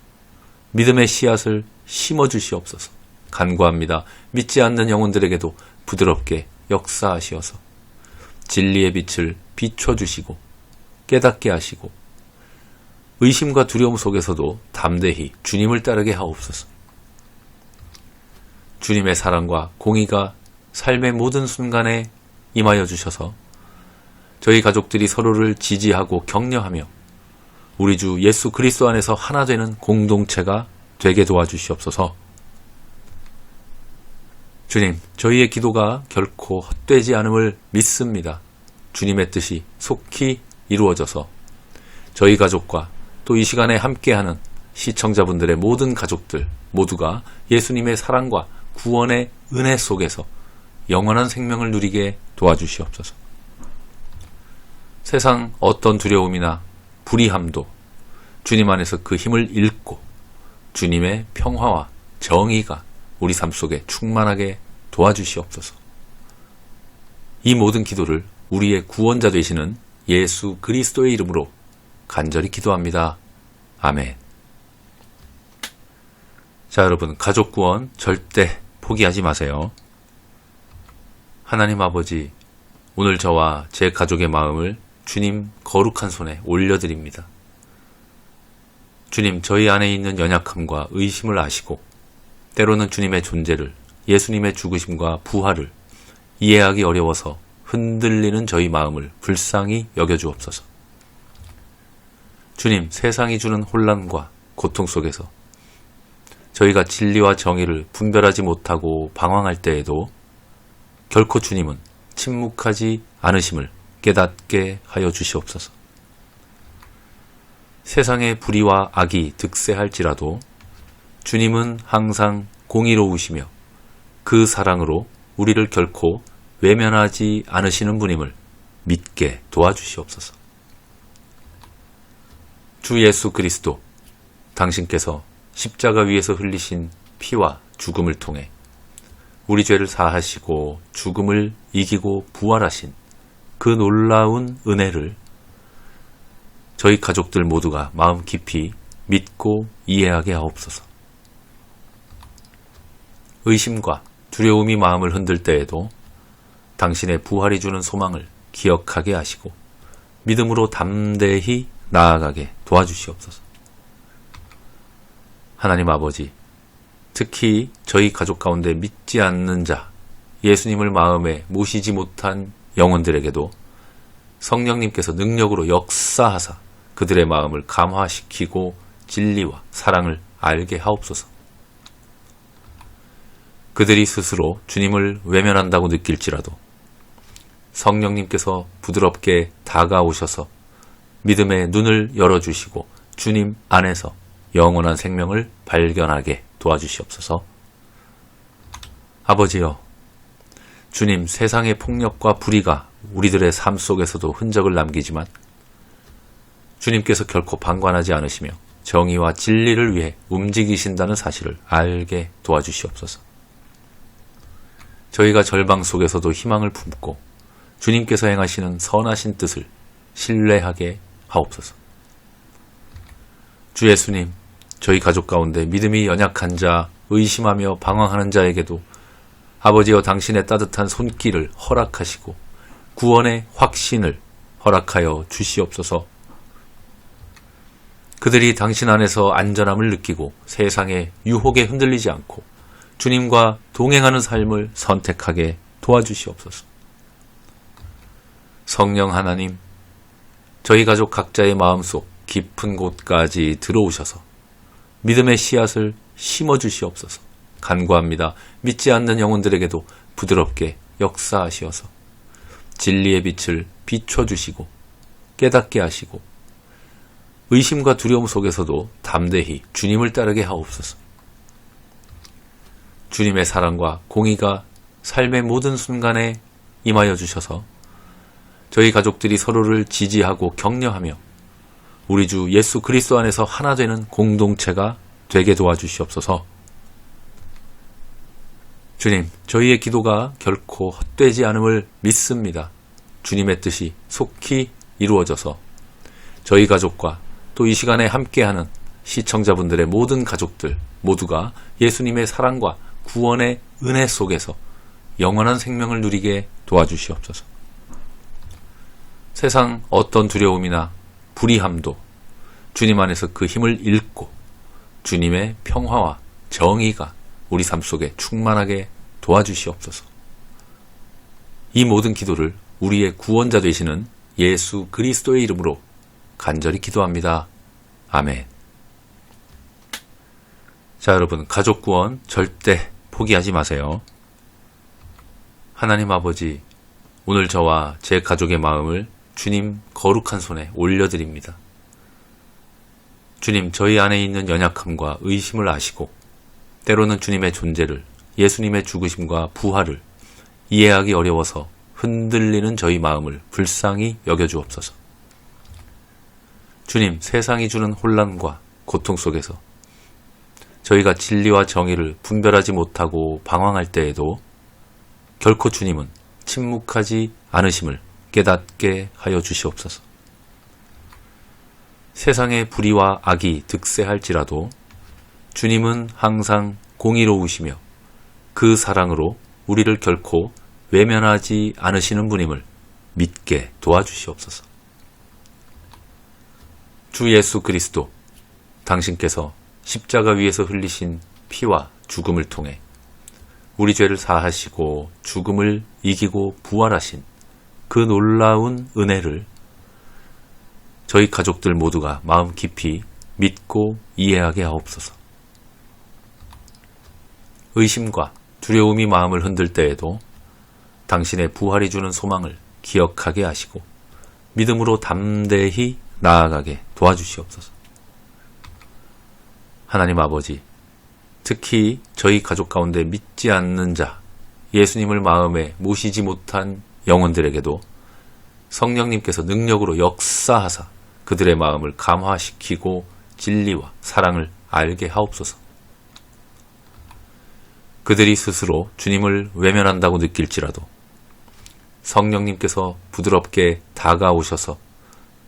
믿음의 씨앗을 심어주시옵소서. 간구합니다. 믿지 않는 영혼들에게도 부드럽게 역사하시어서 진리의 빛을 비춰주시고 깨닫게 하시고 의심과 두려움 속에서도 담대히 주님을 따르게 하옵소서. 주님의 사랑과 공의가 삶의 모든 순간에 임하여 주셔서 저희 가족들이 서로를 지지하고 격려하며 우리 주 예수 그리스도 안에서 하나 되는 공동체가 되게 도와주시옵소서. 주님, 저희의 기도가 결코 헛되지 않음을 믿습니다. 주님의 뜻이 속히 이루어져서 저희 가족과 또 이 시간에 함께하는 시청자분들의 모든 가족들 모두가 예수님의 사랑과 구원의 은혜 속에서 영원한 생명을 누리게 도와주시옵소서. 세상 어떤 두려움이나 불의함도 주님 안에서 그 힘을 잃고 주님의 평화와 정의가 우리 삶 속에 충만하게 도와주시옵소서. 이 모든 기도를 우리의 구원자 되시는 예수 그리스도의 이름으로 간절히 기도합니다. 아멘. 자, 여러분, 가족 구원 절대 포기하지 마세요. 하나님 아버지, 오늘 저와 제 가족의 마음을 주님 거룩한 손에 올려드립니다. 주님, 저희 안에 있는 연약함과 의심을 아시고 때로는 주님의 존재를, 예수님의 죽으심과 부활을 이해하기 어려워서 흔들리는 저희 마음을 불쌍히 여겨주옵소서. 주님, 세상이 주는 혼란과 고통 속에서 저희가 진리와 정의를 분별하지 못하고 방황할 때에도 결코 주님은 침묵하지 않으심을 깨닫게 하여 주시옵소서. 세상의 불의와 악이 득세할지라도 주님은 항상 공의로우시며 그 사랑으로 우리를 결코 외면하지 않으시는 분임을 믿게 도와주시옵소서. 주 예수 그리스도, 당신께서 십자가 위에서 흘리신 피와 죽음을 통해 우리 죄를 사하시고 죽음을 이기고 부활하신 그 놀라운 은혜를 저희 가족들 모두가 마음 깊이 믿고 이해하게 하옵소서. 의심과 두려움이 마음을 흔들 때에도 당신의 부활이 주는 소망을 기억하게 하시고 믿음으로 담대히 나아가게 도와주시옵소서. 하나님 아버지, 특히 저희 가족 가운데 믿지 않는 자, 예수님을 마음에 모시지 못한 영혼들에게도 성령님께서 능력으로 역사하사 그들의 마음을 감화시키고 진리와 사랑을 알게 하옵소서. 그들이 스스로 주님을 외면한다고 느낄지라도 성령님께서 부드럽게 다가오셔서 믿음의 눈을 열어주시고 주님 안에서 영원한 생명을 발견하게 도와주시옵소서. 아버지여, 주님, 세상의 폭력과 불의가 우리들의 삶 속에서도 흔적을 남기지만 주님께서 결코 방관하지 않으시며 정의와 진리를 위해 움직이신다는 사실을 알게 도와주시옵소서. 저희가 절망 속에서도 희망을 품고 주님께서 행하시는 선하신 뜻을 신뢰하게 하옵소서. 주 예수님, 저희 가족 가운데 믿음이 연약한 자, 의심하며 방황하는 자에게도 아버지여 당신의 따뜻한 손길을 허락하시고 구원의 확신을 허락하여 주시옵소서. 그들이 당신 안에서 안전함을 느끼고 세상의 유혹에 흔들리지 않고 주님과 동행하는 삶을 선택하게 도와주시옵소서. 성령 하나님, 저희 가족 각자의 마음속 깊은 곳까지 들어오셔서 믿음의 씨앗을 심어주시옵소서. 간구합니다. 믿지 않는 영혼들에게도 부드럽게 역사하시어서 진리의 빛을 비춰주시고 깨닫게 하시고 의심과 두려움 속에서도 담대히 주님을 따르게 하옵소서. 주님의 사랑과 공의가 삶의 모든 순간에 임하여 주셔서 저희 가족들이 서로를 지지하고 격려하며 우리 주 예수 그리스도 안에서 하나 되는 공동체가 되게 도와주시옵소서. 주님, 저희의 기도가 결코 헛되지 않음을 믿습니다. 주님의 뜻이 속히 이루어져서 저희 가족과 또 이 시간에 함께하는 시청자분들의 모든 가족들 모두가 예수님의 사랑과 구원의 은혜 속에서 영원한 생명을 누리게 도와주시옵소서. 세상 어떤 두려움이나 불의함도 주님 안에서 그 힘을 잃고 주님의 평화와 정의가 우리 삶 속에 충만하게 도와주시옵소서. 이 모든 기도를 우리의 구원자 되시는 예수 그리스도의 이름으로 간절히 기도합니다. 아멘. 자, 여러분, 가족 구원 절대 포기하지 마세요. 하나님 아버지, 오늘 저와 제 가족의 마음을 주님 거룩한 손에 올려드립니다. 주님, 저희 안에 있는 연약함과 의심을 아시고 때로는 주님의 존재를, 예수님의 죽으심과 부활을 이해하기 어려워서 흔들리는 저희 마음을 불쌍히 여겨주옵소서. 주님, 세상이 주는 혼란과 고통 속에서 저희가 진리와 정의를 분별하지 못하고 방황할 때에도 결코 주님은 침묵하지 않으심을 깨닫게 하여 주시옵소서. 세상의 불의와 악이 득세할지라도 주님은 항상 공의로우시며 그 사랑으로 우리를 결코 외면하지 않으시는 분임을 믿게 도와주시옵소서. 주 예수 그리스도, 당신께서 십자가 위에서 흘리신 피와 죽음을 통해 우리 죄를 사하시고 죽음을 이기고 부활하신 그 놀라운 은혜를 저희 가족들 모두가 마음 깊이 믿고 이해하게 하옵소서. 의심과 두려움이 마음을 흔들 때에도 당신의 부활이 주는 소망을 기억하게 하시고 믿음으로 담대히 나아가게 도와주시옵소서. 하나님 아버지, 특히 저희 가족 가운데 믿지 않는 자, 예수님을 마음에 모시지 못한 영혼들에게도 성령님께서 능력으로 역사하사 그들의 마음을 감화시키고 진리와 사랑을 알게 하옵소서. 그들이 스스로 주님을 외면한다고 느낄지라도 성령님께서 부드럽게 다가오셔서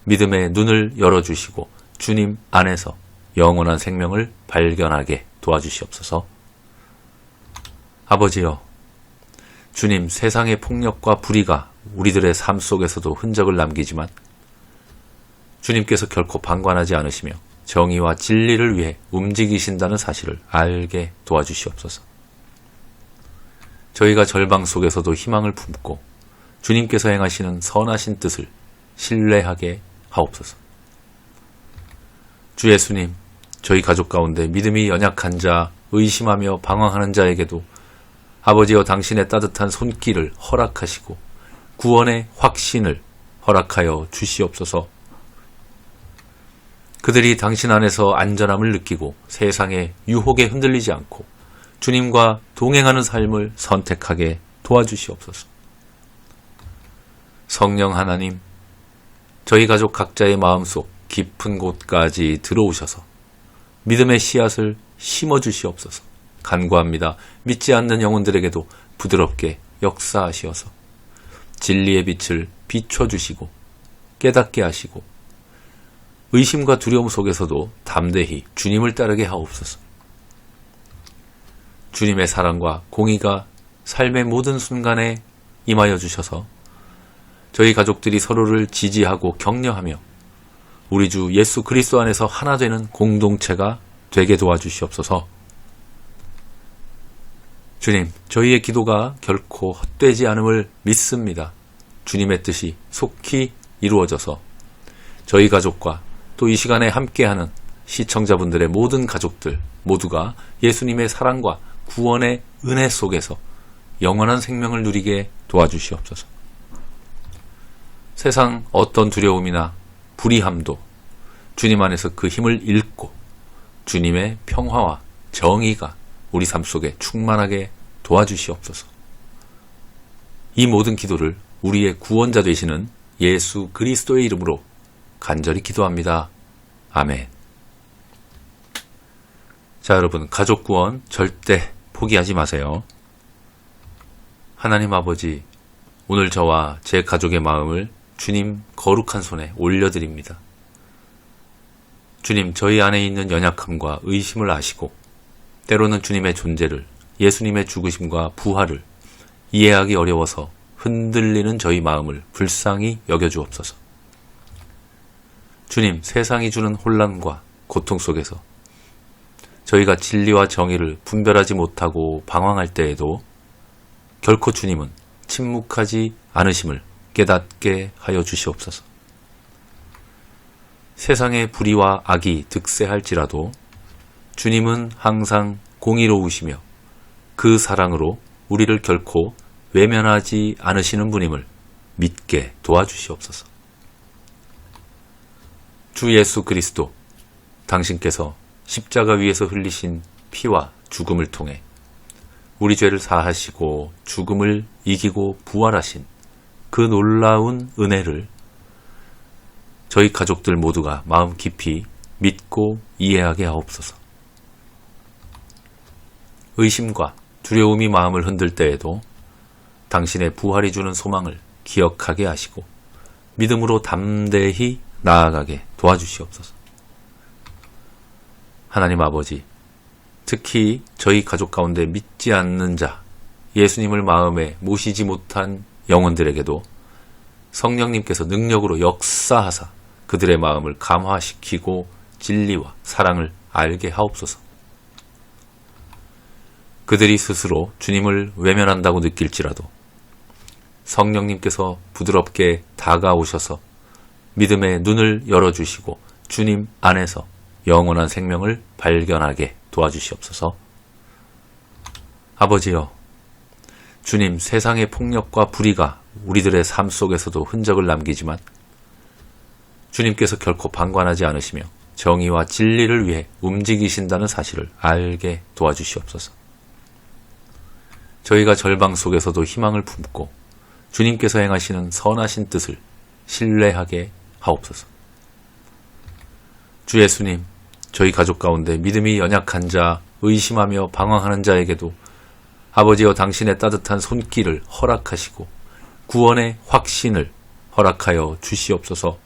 믿음의 눈을 열어주시고 주님 안에서 영원한 생명을 발견하게 도와주시옵소서. 아버지여, 주님, 세상의 폭력과 불의가 우리들의 삶 속에서도 흔적을 남기지만 주님께서 결코 방관하지 않으시며 정의와 진리를 위해 움직이신다는 사실을 알게 도와주시옵소서. 저희가 절망 속에서도 희망을 품고 주님께서 행하시는 선하신 뜻을 신뢰하게 하옵소서. 주 예수님, 저희 가족 가운데 믿음이 연약한 자, 의심하며 방황하는 자에게도 아버지여 당신의 따뜻한 손길을 허락하시고 구원의 확신을 허락하여 주시옵소서. 그들이 당신 안에서 안전함을 느끼고 세상의 유혹에 흔들리지 않고 주님과 동행하는 삶을 선택하게 도와주시옵소서. 성령 하나님, 저희 가족 각자의 마음속 깊은 곳까지 들어오셔서 믿음의 씨앗을 심어주시옵소서. 간구합니다. 믿지 않는 영혼들에게도 부드럽게 역사하시어서 진리의 빛을 비춰주시고 깨닫게 하시고 의심과 두려움 속에서도 담대히 주님을 따르게 하옵소서. 주님의 사랑과 공의가 삶의 모든 순간에 임하여 주셔서 저희 가족들이 서로를 지지하고 격려하며 우리 주 예수 그리스도 안에서 하나 되는 공동체가 되게 도와주시옵소서. 주님, 저희의 기도가 결코 헛되지 않음을 믿습니다. 주님의 뜻이 속히 이루어져서 저희 가족과 또 이 시간에 함께하는 시청자분들의 모든 가족들 모두가 예수님의 사랑과 구원의 은혜 속에서 영원한 생명을 누리게 도와주시옵소서. 세상 어떤 두려움이나 불의함도 주님 안에서 그 힘을 잃고 주님의 평화와 정의가 우리 삶 속에 충만하게 도와주시옵소서. 이 모든 기도를 우리의 구원자 되시는 예수 그리스도의 이름으로 간절히 기도합니다. 아멘. 자, 여러분, 가족 구원 절대 포기하지 마세요. 하나님 아버지, 오늘 저와 제 가족의 마음을 주님 거룩한 손에 올려드립니다. 주님, 저희 안에 있는 연약함과 의심을 아시고 때로는 주님의 존재를, 예수님의 죽으심과 부활을 이해하기 어려워서 흔들리는 저희 마음을 불쌍히 여겨주옵소서. 주님, 세상이 주는 혼란과 고통 속에서 저희가 진리와 정의를 분별하지 못하고 방황할 때에도 결코 주님은 침묵하지 않으심을 깨닫게 하여 주시옵소서. 세상의 불의와 악이 득세할지라도 주님은 항상 공의로우시며 그 사랑으로 우리를 결코 외면하지 않으시는 분임을 믿게 도와주시옵소서. 주 예수 그리스도, 당신께서 십자가 위에서 흘리신 피와 죽음을 통해 우리 죄를 사하시고 죽음을 이기고 부활하신 그 놀라운 은혜를 저희 가족들 모두가 마음 깊이 믿고 이해하게 하옵소서. 의심과 두려움이 마음을 흔들 때에도 당신의 부활이 주는 소망을 기억하게 하시고 믿음으로 담대히 나아가게 도와주시옵소서. 하나님 아버지, 특히 저희 가족 가운데 믿지 않는 자, 예수님을 마음에 모시지 못한 영혼들에게도 성령님께서 능력으로 역사하사 그들의 마음을 감화시키고 진리와 사랑을 알게 하옵소서. 그들이 스스로 주님을 외면한다고 느낄지라도 성령님께서 부드럽게 다가오셔서 믿음의 눈을 열어주시고 주님 안에서 영원한 생명을 발견하게 도와주시옵소서. 아버지여, 주님, 세상의 폭력과 불의가 우리들의 삶 속에서도 흔적을 남기지만 주님께서 결코 방관하지 않으시며 정의와 진리를 위해 움직이신다는 사실을 알게 도와주시옵소서. 저희가 절망 속에서도 희망을 품고 주님께서 행하시는 선하신 뜻을 신뢰하게 하옵소서. 주 예수님, 저희 가족 가운데 믿음이 연약한 자, 의심하며 방황하는 자에게도 아버지여 당신의 따뜻한 손길을 허락하시고 구원의 확신을 허락하여 주시옵소서.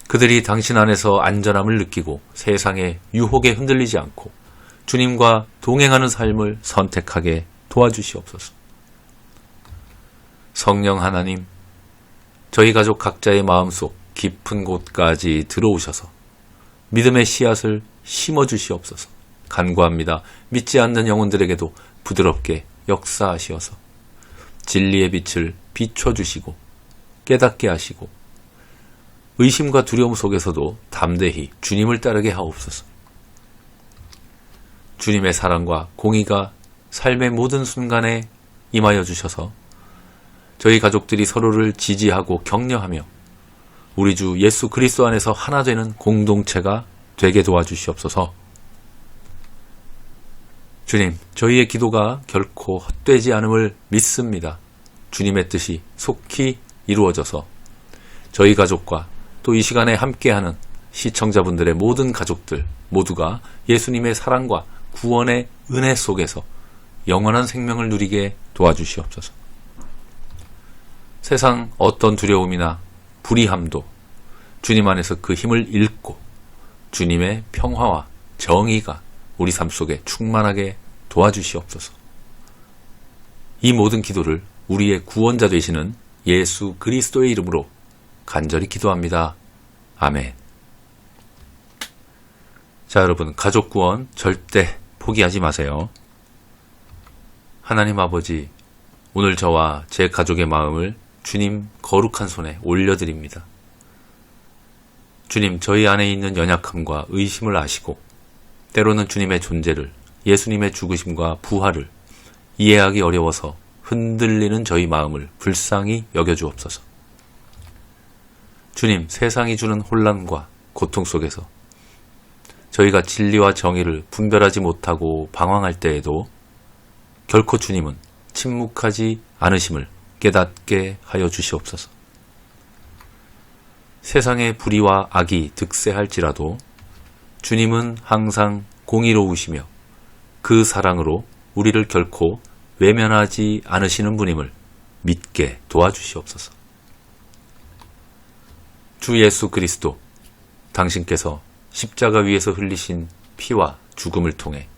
그들이 당신 안에서 안전함을 느끼고 세상의 유혹에 흔들리지 않고 주님과 동행하는 삶을 선택하게 도와주시옵소서. 성령 하나님, 저희 가족 각자의 마음속 깊은 곳까지 들어오셔서 믿음의 씨앗을 심어주시옵소서. 간구합니다. 믿지 않는 영혼들에게도 부드럽게 역사하시어서 진리의 빛을 비춰주시고 깨닫게 하시고 의심과 두려움 속에서도 담대히 주님을 따르게 하옵소서. 주님의 사랑과 공의가 삶의 모든 순간에 임하여 주셔서 저희 가족들이 서로를 지지하고 격려하며 우리 주 예수 그리스도 안에서 하나 되는 공동체가 되게 도와주시옵소서. 주님, 저희의 기도가 결코 헛되지 않음을 믿습니다. 주님의 뜻이 속히 이루어져서 저희 가족과 또 이 시간에 함께하는 시청자분들의 모든 가족들 모두가 예수님의 사랑과 구원의 은혜 속에서 영원한 생명을 누리게 도와주시옵소서. 세상 어떤 두려움이나 불의함도 주님 안에서 그 힘을 잃고 주님의 평화와 정의가 우리 삶 속에 충만하게 도와주시옵소서. 이 모든 기도를 우리의 구원자 되시는 예수 그리스도의 이름으로 간절히 기도합니다. 아멘. 자, 여러분, 가족 구원 절대 포기하지 마세요. 하나님 아버지, 오늘 저와 제 가족의 마음을 주님 거룩한 손에 올려드립니다. 주님, 저희 안에 있는 연약함과 의심을 아시고 때로는 주님의 존재를, 예수님의 죽으심과 부활을 이해하기 어려워서 흔들리는 저희 마음을 불쌍히 여겨주옵소서. 주님, 세상이 주는 혼란과 고통 속에서 저희가 진리와 정의를 분별하지 못하고 방황할 때에도 결코 주님은 침묵하지 않으심을 깨닫게 하여 주시옵소서. 세상의 불의와 악이 득세할지라도 주님은 항상 공의로우시며 그 사랑으로 우리를 결코 외면하지 않으시는 분임을 믿게 도와주시옵소서. 주 예수 그리스도, 당신께서 십자가 위에서 흘리신 피와 죽음을 통해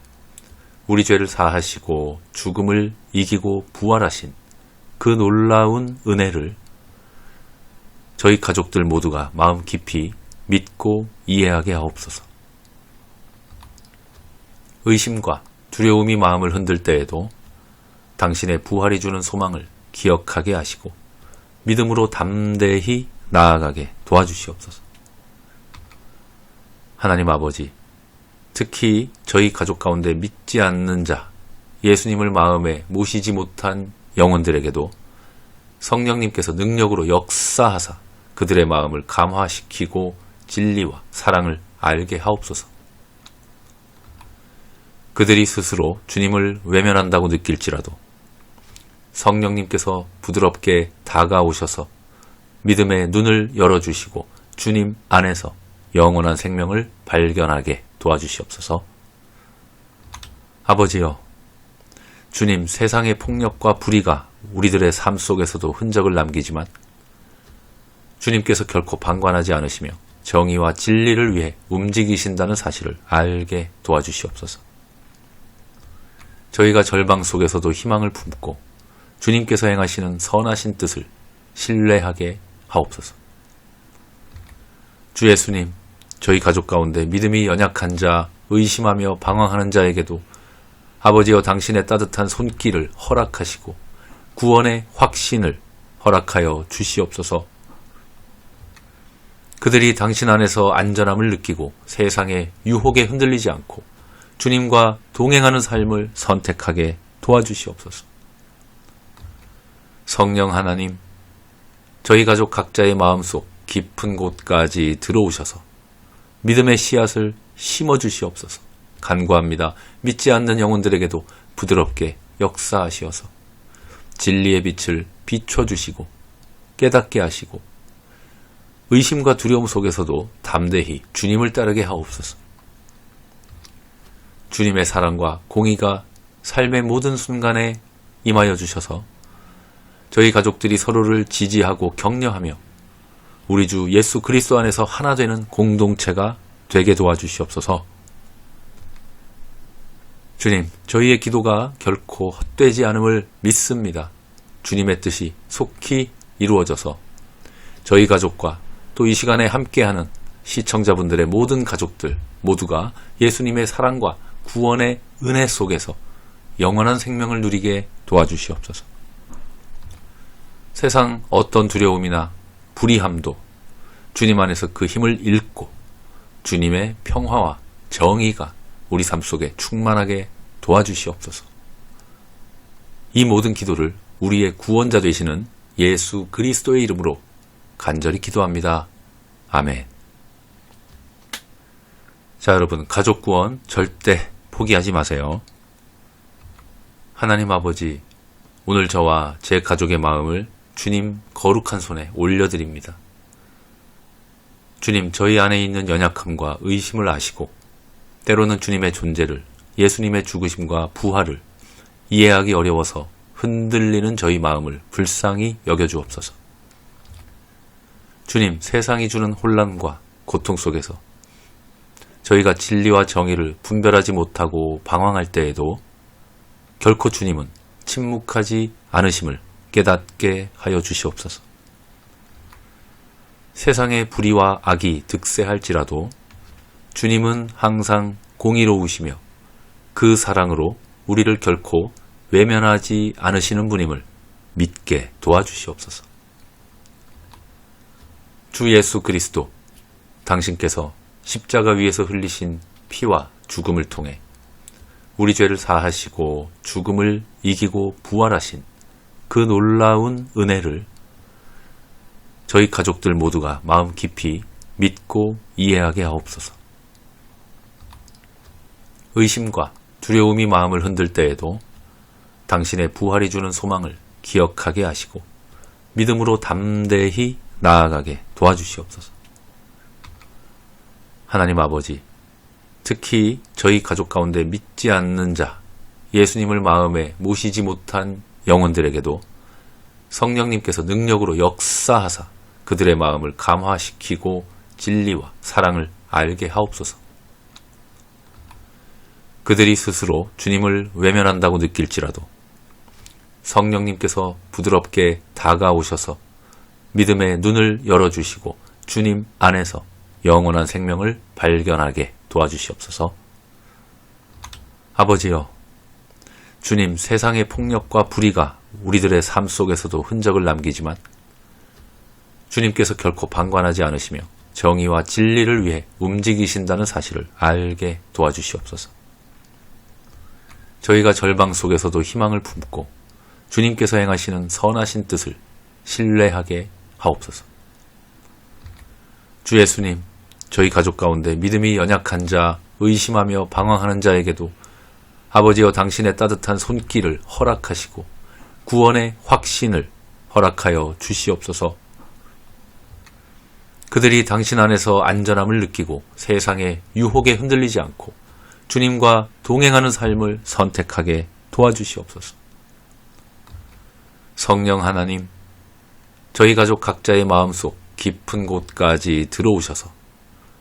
우리 죄를 사하시고 죽음을 이기고 부활하신 그 놀라운 은혜를 저희 가족들 모두가 마음 깊이 믿고 이해하게 하옵소서. 의심과 두려움이 마음을 흔들 때에도 당신의 부활이 주는 소망을 기억하게 하시고 믿음으로 담대히 나아가게 도와주시옵소서. 하나님 아버지, 특히 저희 가족 가운데 믿지 않는 자, 예수님을 마음에 모시지 못한 영혼들에게도 성령님께서 능력으로 역사하사 그들의 마음을 감화시키고 진리와 사랑을 알게 하옵소서. 그들이 스스로 주님을 외면한다고 느낄지라도 성령님께서 부드럽게 다가오셔서 믿음의 눈을 열어주시고 주님 안에서 영원한 생명을 발견하게 도와주시옵소서. 아버지여, 주님, 세상의 폭력과 불의가 우리들의 삶 속에서도 흔적을 남기지만 주님께서 결코 방관하지 않으시며 정의와 진리를 위해 움직이신다는 사실을 알게 도와주시옵소서. 저희가 절망 속에서도 희망을 품고 주님께서 행하시는 선하신 뜻을 신뢰하게 하옵소서. 주 예수님, 저희 가족 가운데 믿음이 연약한 자, 의심하며 방황하는 자에게도 아버지여 당신의 따뜻한 손길을 허락하시고 구원의 확신을 허락하여 주시옵소서. 그들이 당신 안에서 안전함을 느끼고 세상의 유혹에 흔들리지 않고 주님과 동행하는 삶을 선택하게 도와주시옵소서. 성령 하나님, 저희 가족 각자의 마음속 깊은 곳까지 들어오셔서 믿음의 씨앗을 심어주시옵소서. 간구합니다. 믿지 않는 영혼들에게도 부드럽게 역사하시어서 진리의 빛을 비춰주시고 깨닫게 하시고 의심과 두려움 속에서도 담대히 주님을 따르게 하옵소서. 주님의 사랑과 공의가 삶의 모든 순간에 임하여 주셔서 저희 가족들이 서로를 지지하고 격려하며 우리 주 예수 그리스도 안에서 하나 되는 공동체가 되게 도와주시옵소서. 주님, 저희의 기도가 결코 헛되지 않음을 믿습니다. 주님의 뜻이 속히 이루어져서 저희 가족과 또 이 시간에 함께하는 시청자분들의 모든 가족들 모두가 예수님의 사랑과 구원의 은혜 속에서 영원한 생명을 누리게 도와주시옵소서. 세상 어떤 두려움이나 불의함도 주님 안에서 그 힘을 잃고 주님의 평화와 정의가 우리 삶 속에 충만하게 도와주시옵소서. 이 모든 기도를 우리의 구원자 되시는 예수 그리스도의 이름으로 간절히 기도합니다. 아멘. 자, 여러분, 가족 구원 절대 포기하지 마세요. 하나님 아버지, 오늘 저와 제 가족의 마음을 주님 거룩한 손에 올려드립니다. 주님, 저희 안에 있는 연약함과 의심을 아시고 때로는 주님의 존재를, 예수님의 죽으심과 부활을 이해하기 어려워서 흔들리는 저희 마음을 불쌍히 여겨주옵소서. 주님, 세상이 주는 혼란과 고통 속에서 저희가 진리와 정의를 분별하지 못하고 방황할 때에도 결코 주님은 침묵하지 않으심을 깨닫게 하여 주시옵소서. 세상의 불의와 악이 득세할지라도 주님은 항상 공의로우시며 그 사랑으로 우리를 결코 외면하지 않으시는 분임을 믿게 도와주시옵소서. 주 예수 그리스도, 당신께서 십자가 위에서 흘리신 피와 죽음을 통해 우리 죄를 사하시고 죽음을 이기고 부활하신 그 놀라운 은혜를 저희 가족들 모두가 마음 깊이 믿고 이해하게 하옵소서. 의심과 두려움이 마음을 흔들 때에도 당신의 부활이 주는 소망을 기억하게 하시고 믿음으로 담대히 나아가게 도와주시옵소서. 하나님 아버지, 특히 저희 가족 가운데 믿지 않는 자, 예수님을 마음에 모시지 못한 영혼들에게도 성령님께서 능력으로 역사하사 그들의 마음을 감화시키고 진리와 사랑을 알게 하옵소서. 그들이 스스로 주님을 외면한다고 느낄지라도 성령님께서 부드럽게 다가오셔서 믿음의 눈을 열어주시고 주님 안에서 영원한 생명을 발견하게 도와주시옵소서. 아버지여, 주님, 세상의 폭력과 불의가 우리들의 삶 속에서도 흔적을 남기지만 주님께서 결코 방관하지 않으시며 정의와 진리를 위해 움직이신다는 사실을 알게 도와주시옵소서. 저희가 절망 속에서도 희망을 품고 주님께서 행하시는 선하신 뜻을 신뢰하게 하옵소서. 주 예수님, 저희 가족 가운데 믿음이 연약한 자, 의심하며 방황하는 자에게도 아버지여 당신의 따뜻한 손길을 허락하시고 구원의 확신을 허락하여 주시옵소서. 그들이 당신 안에서 안전함을 느끼고 세상의 유혹에 흔들리지 않고 주님과 동행하는 삶을 선택하게 도와주시옵소서. 성령 하나님, 저희 가족 각자의 마음속 깊은 곳까지 들어오셔서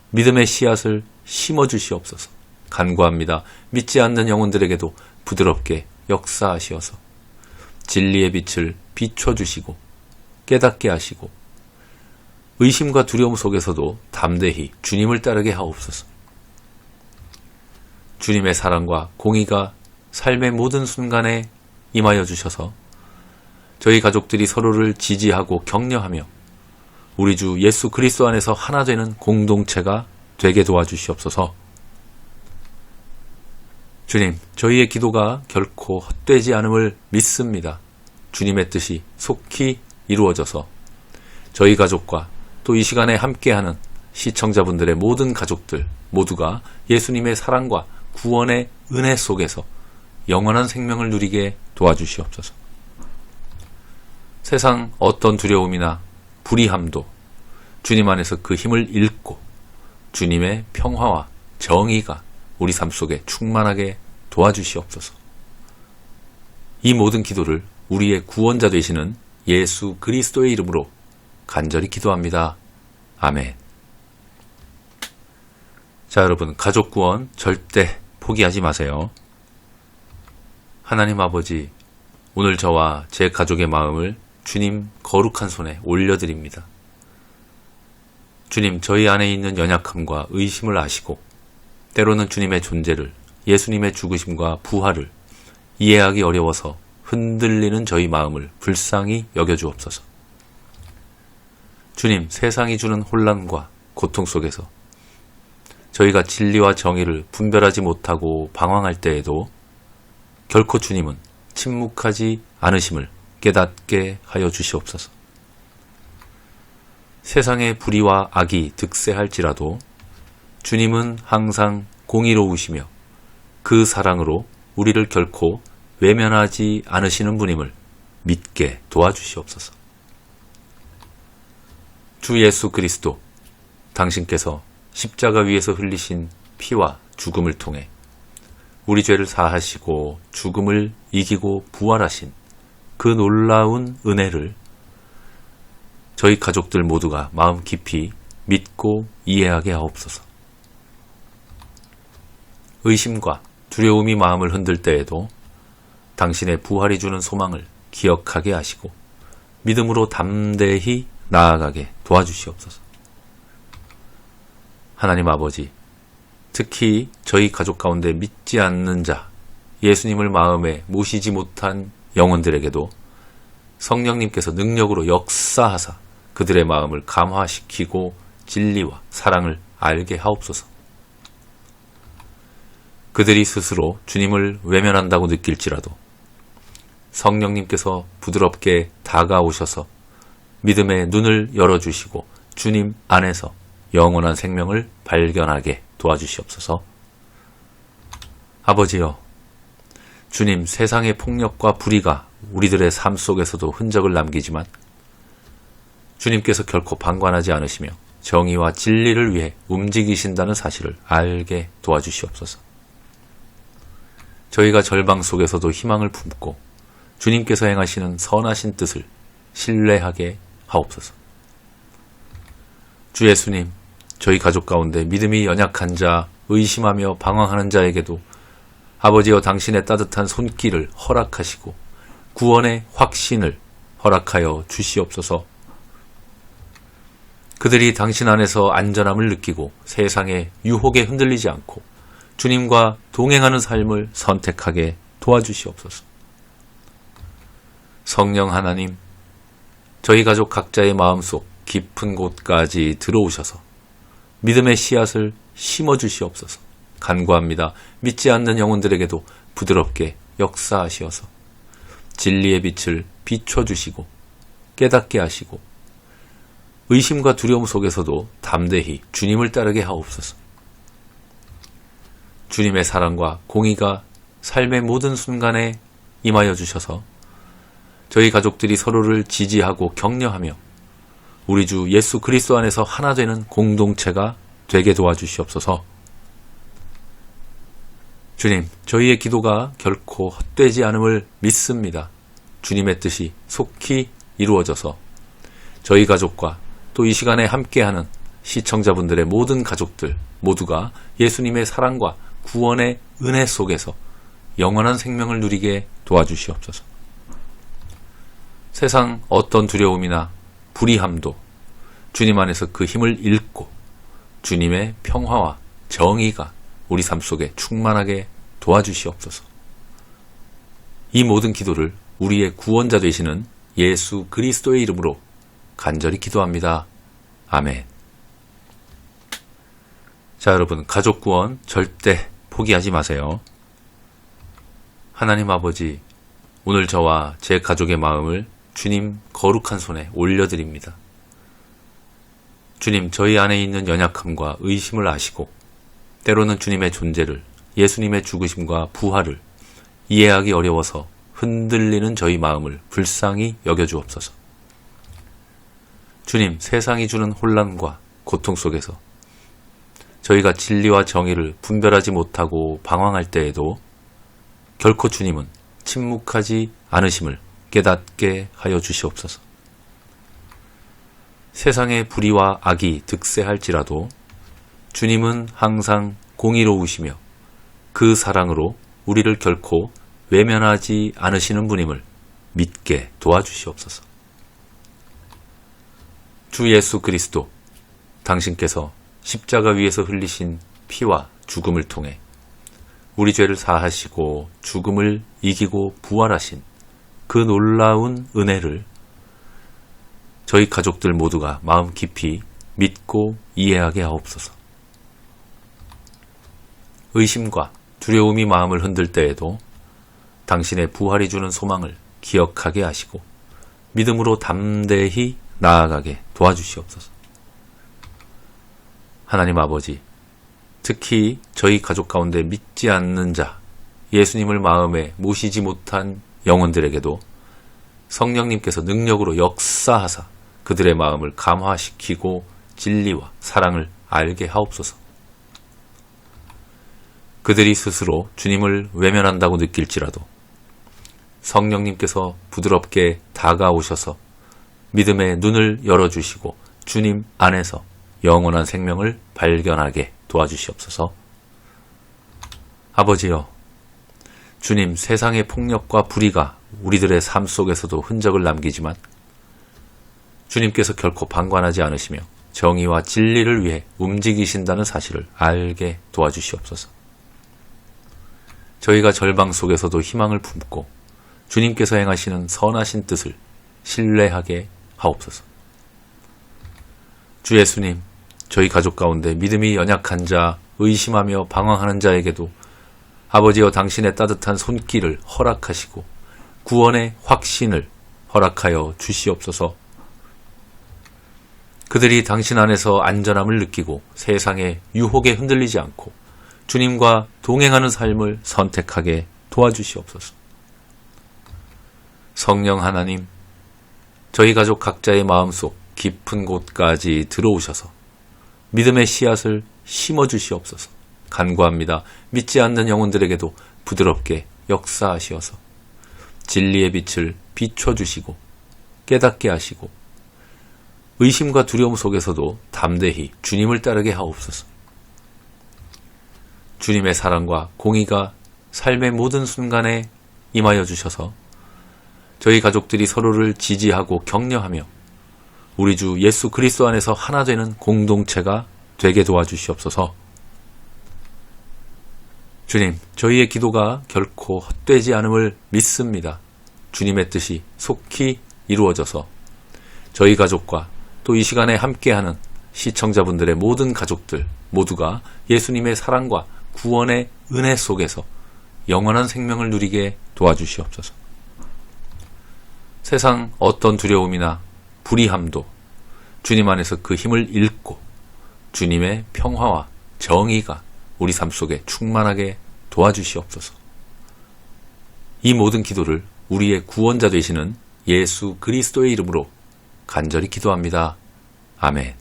믿음의 씨앗을 심어주시옵소서. 간구합니다. 믿지 않는 영혼들에게도 부드럽게 역사하시어서 진리의 빛을 비춰주시고 깨닫게 하시고 의심과 두려움 속에서도 담대히 주님을 따르게 하옵소서. 주님의 사랑과 공의가 삶의 모든 순간에 임하여 주셔서 저희 가족들이 서로를 지지하고 격려하며 우리 주 예수 그리스도 안에서 하나 되는 공동체가 되게 도와주시옵소서. 주님, 저희의 기도가 결코 헛되지 않음을 믿습니다. 주님의 뜻이 속히 이루어져서 저희 가족과 또 이 시간에 함께하는 시청자분들의 모든 가족들 모두가 예수님의 사랑과 구원의 은혜 속에서 영원한 생명을 누리게 도와주시옵소서. 세상 어떤 두려움이나 불의함도 주님 안에서 그 힘을 잃고 주님의 평화와 정의가 우리 삶 속에 충만하게 도와주시옵소서. 이 모든 기도를 우리의 구원자 되시는 예수 그리스도의 이름으로 간절히 기도합니다. 아멘. 자, 여러분, 가족 구원 절대 포기하지 마세요. 하나님 아버지, 오늘 저와 제 가족의 마음을 주님 거룩한 손에 올려드립니다. 주님, 저희 안에 있는 연약함과 의심을 아시고 때로는 주님의 존재를, 예수님의 죽으심과 부활을 이해하기 어려워서 흔들리는 저희 마음을 불쌍히 여겨주옵소서. 주님, 세상이 주는 혼란과 고통 속에서 저희가 진리와 정의를 분별하지 못하고 방황할 때에도 결코 주님은 침묵하지 않으심을 깨닫게 하여 주시옵소서. 세상의 불의와 악이 득세할지라도 주님은 항상 공의로우시며 그 사랑으로 우리를 결코 외면하지 않으시는 분임을 믿게 도와주시옵소서. 주 예수 그리스도, 당신께서 십자가 위에서 흘리신 피와 죽음을 통해 우리 죄를 사하시고 죽음을 이기고 부활하신 그 놀라운 은혜를 저희 가족들 모두가 마음 깊이 믿고 이해하게 하옵소서. 의심과 두려움이 마음을 흔들 때에도 당신의 부활이 주는 소망을 기억하게 하시고 믿음으로 담대히 나아가게 도와주시옵소서. 하나님 아버지, 특히 저희 가족 가운데 믿지 않는 자, 예수님을 마음에 모시지 못한 영혼들에게도 성령님께서 능력으로 역사하사 그들의 마음을 감화시키고 진리와 사랑을 알게 하옵소서. 그들이 스스로 주님을 외면한다고 느낄지라도 성령님께서 부드럽게 다가오셔서 믿음의 눈을 열어주시고 주님 안에서 영원한 생명을 발견하게 도와주시옵소서. 아버지여, 주님, 세상의 폭력과 불의가 우리들의 삶 속에서도 흔적을 남기지만 주님께서 결코 방관하지 않으시며 정의와 진리를 위해 움직이신다는 사실을 알게 도와주시옵소서. 저희가 절망 속에서도 희망을 품고 주님께서 행하시는 선하신 뜻을 신뢰하게 하옵소서. 주 예수님, 저희 가족 가운데 믿음이 연약한 자, 의심하며 방황하는 자에게도 아버지여 당신의 따뜻한 손길을 허락하시고 구원의 확신을 허락하여 주시옵소서. 그들이 당신 안에서 안전함을 느끼고 세상의 유혹에 흔들리지 않고 주님과 동행하는 삶을 선택하게 도와주시옵소서. 성령 하나님, 저희 가족 각자의 마음속 깊은 곳까지 들어오셔서 믿음의 씨앗을 심어주시옵소서. 간구합니다. 믿지 않는 영혼들에게도 부드럽게 역사하시어서 진리의 빛을 비춰주시고 깨닫게 하시고 의심과 두려움 속에서도 담대히 주님을 따르게 하옵소서. 주님의 사랑과 공의가 삶의 모든 순간에 임하여 주셔서 저희 가족들이 서로를 지지하고 격려하며 우리 주 예수 그리스도 안에서 하나 되는 공동체가 되게 도와주시옵소서. 주님, 저희의 기도가 결코 헛되지 않음을 믿습니다. 주님의 뜻이 속히 이루어져서 저희 가족과 또 이 시간에 함께하는 시청자분들의 모든 가족들 모두가 예수님의 사랑과 구원의 은혜 속에서 영원한 생명을 누리게 도와주시옵소서. 세상 어떤 두려움이나 불의함도 주님 안에서 그 힘을 잃고 주님의 평화와 정의가 우리 삶 속에 충만하게 도와주시옵소서. 이 모든 기도를 우리의 구원자 되시는 예수 그리스도의 이름으로 간절히 기도합니다. 아멘. 자, 여러분, 가족 구원 절대 포기하지 마세요. 하나님 아버지, 오늘 저와 제 가족의 마음을 주님 거룩한 손에 올려드립니다. 주님, 저희 안에 있는 연약함과 의심을 아시고 때로는 주님의 존재를, 예수님의 죽으심과 부활을 이해하기 어려워서 흔들리는 저희 마음을 불쌍히 여겨주옵소서. 주님, 세상이 주는 혼란과 고통 속에서 저희가 진리와 정의를 분별하지 못하고 방황할 때에도 결코 주님은 침묵하지 않으심을 깨닫게 하여 주시옵소서. 세상의 불의와 악이 득세할지라도 주님은 항상 공의로우시며 그 사랑으로 우리를 결코 외면하지 않으시는 분임을 믿게 도와주시옵소서. 주 예수 그리스도, 당신께서 십자가 위에서 흘리신 피와 죽음을 통해 우리 죄를 사하시고 죽음을 이기고 부활하신 그 놀라운 은혜를 저희 가족들 모두가 마음 깊이 믿고 이해하게 하옵소서. 의심과 두려움이 마음을 흔들 때에도 당신의 부활이 주는 소망을 기억하게 하시고 믿음으로 담대히 나아가게 도와주시옵소서. 하나님 아버지, 특히 저희 가족 가운데 믿지 않는 자, 예수님을 마음에 모시지 못한 영혼들에게도 성령님께서 능력으로 역사하사 그들의 마음을 감화시키고 진리와 사랑을 알게 하옵소서. 그들이 스스로 주님을 외면한다고 느낄지라도 성령님께서 부드럽게 다가오셔서 믿음의 눈을 열어주시고 주님 안에서 영원한 생명을 발견하게 도와주시옵소서. 아버지여, 주님, 세상의 폭력과 불의가 우리들의 삶 속에서도 흔적을 남기지만 주님께서 결코 방관하지 않으시며 정의와 진리를 위해 움직이신다는 사실을 알게 도와주시옵소서. 저희가 절망 속에서도 희망을 품고 주님께서 행하시는 선하신 뜻을 신뢰하게 하옵소서. 주 예수님, 저희 가족 가운데 믿음이 연약한 자, 의심하며 방황하는 자에게도 아버지여 당신의 따뜻한 손길을 허락하시고 구원의 확신을 허락하여 주시옵소서. 그들이 당신 안에서 안전함을 느끼고 세상의 유혹에 흔들리지 않고 주님과 동행하는 삶을 선택하게 도와주시옵소서. 성령 하나님, 저희 가족 각자의 마음속 깊은 곳까지 들어오셔서 믿음의 씨앗을 심어주시옵소서. 간구합니다. 믿지 않는 영혼들에게도 부드럽게 역사하시어서 진리의 빛을 비춰주시고 깨닫게 하시고 의심과 두려움 속에서도 담대히 주님을 따르게 하옵소서. 주님의 사랑과 공의가 삶의 모든 순간에 임하여 주셔서 저희 가족들이 서로를 지지하고 격려하며 우리 주 예수 그리스도 안에서 하나 되는 공동체가 되게 도와주시옵소서. 주님, 저희의 기도가 결코 헛되지 않음을 믿습니다. 주님의 뜻이 속히 이루어져서 저희 가족과 또 이 시간에 함께하는 시청자분들의 모든 가족들 모두가 예수님의 사랑과 구원의 은혜 속에서 영원한 생명을 누리게 도와주시옵소서. 세상 어떤 두려움이나 불의함도 주님 안에서 그 힘을 잃고 주님의 평화와 정의가 우리 삶 속에 충만하게 도와주시옵소서. 이 모든 기도를 우리의 구원자 되시는 예수 그리스도의 이름으로 간절히 기도합니다. 아멘.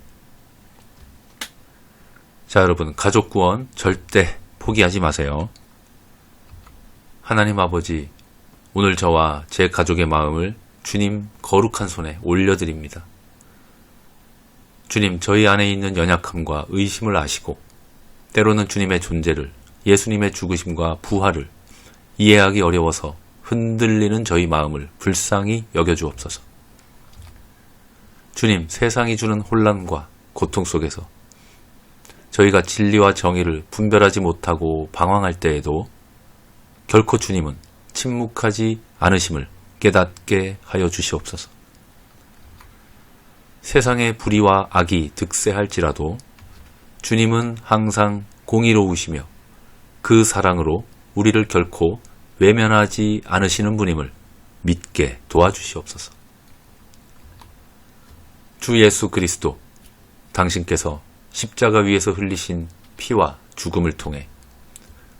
자, 여러분, 가족 구원 절대 포기하지 마세요. 하나님 아버지, 오늘 저와 제 가족의 마음을 주님 거룩한 손에 올려드립니다. 주님, 저희 안에 있는 연약함과 의심을 아시고 때로는 주님의 존재를, 예수님의 죽으심과 부활을 이해하기 어려워서 흔들리는 저희 마음을 불쌍히 여겨주옵소서. 주님, 세상이 주는 혼란과 고통 속에서 저희가 진리와 정의를 분별하지 못하고 방황할 때에도 결코 주님은 침묵하지 않으심을 깨닫게 하여 주시옵소서. 세상의 불의와 악이 득세할지라도 주님은 항상 공의로우시며 그 사랑으로 우리를 결코 외면하지 않으시는 분임을 믿게 도와주시옵소서. 주 예수 그리스도, 당신께서 십자가 위에서 흘리신 피와 죽음을 통해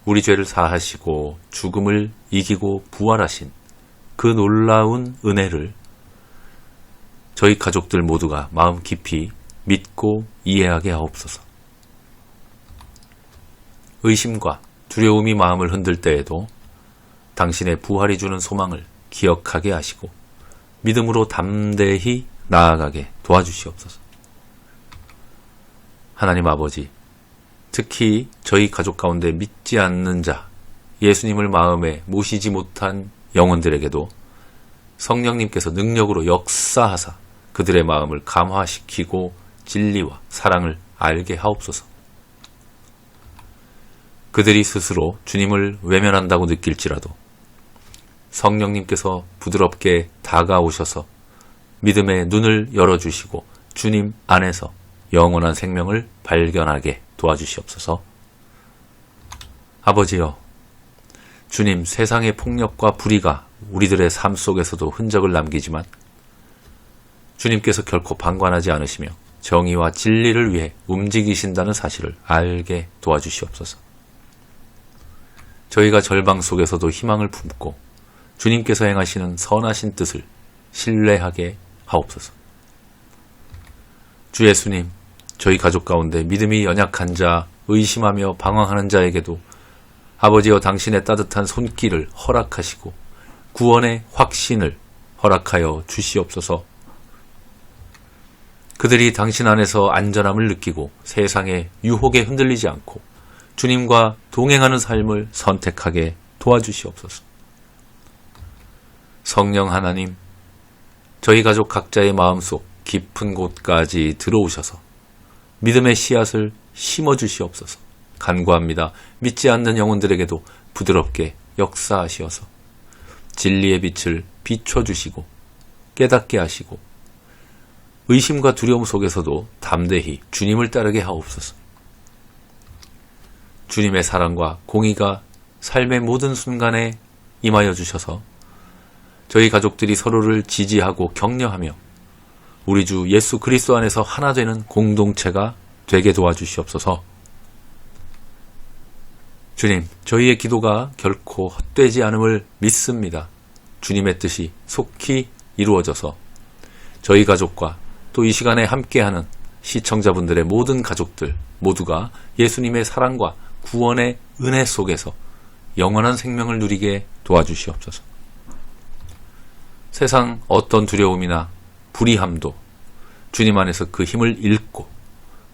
우리 죄를 사하시고 죽음을 이기고 부활하신 그 놀라운 은혜를 저희 가족들 모두가 마음 깊이 믿고 이해하게 하옵소서. 의심과 두려움이 마음을 흔들 때에도 당신의 부활이 주는 소망을 기억하게 하시고 믿음으로 담대히 나아가게 도와주시옵소서. 하나님 아버지, 특히 저희 가족 가운데 믿지 않는 자, 예수님을 마음에 모시지 못한 영혼들에게도 성령님께서 능력으로 역사하사 그들의 마음을 감화시키고 진리와 사랑을 알게 하옵소서. 그들이 스스로 주님을 외면한다고 느낄지라도 성령님께서 부드럽게 다가오셔서 믿음의 눈을 열어주시고 주님 안에서 영원한 생명을 발견하게 도와주시옵소서. 아버지여, 주님, 세상의 폭력과 불의가 우리들의 삶 속에서도 흔적을 남기지만 주님께서 결코 방관하지 않으시며 정의와 진리를 위해 움직이신다는 사실을 알게 도와주시옵소서. 저희가 절망 속에서도 희망을 품고 주님께서 행하시는 선하신 뜻을 신뢰하게 하옵소서. 주 예수님, 저희 가족 가운데 믿음이 연약한 자, 의심하며 방황하는 자에게도 아버지여 당신의 따뜻한 손길을 허락하시고 구원의 확신을 허락하여 주시옵소서. 그들이 당신 안에서 안전함을 느끼고 세상의 유혹에 흔들리지 않고 주님과 동행하는 삶을 선택하게 도와주시옵소서. 성령 하나님, 저희 가족 각자의 마음속 깊은 곳까지 들어오셔서 믿음의 씨앗을 심어주시옵소서. 간구합니다. 믿지 않는 영혼들에게도 부드럽게 역사하시어서 진리의 빛을 비춰주시고 깨닫게 하시고 의심과 두려움 속에서도 담대히 주님을 따르게 하옵소서. 주님의 사랑과 공의가 삶의 모든 순간에 임하여 주셔서 저희 가족들이 서로를 지지하고 격려하며 우리 주 예수 그리스도 안에서 하나 되는 공동체가 되게 도와주시옵소서. 주님, 저희의 기도가 결코 헛되지 않음을 믿습니다. 주님의 뜻이 속히 이루어져서 저희 가족과 또 이 시간에 함께하는 시청자분들의 모든 가족들 모두가 예수님의 사랑과 구원의 은혜 속에서 영원한 생명을 누리게 도와주시옵소서. 세상 어떤 두려움이나 불의함도 주님 안에서 그 힘을 잃고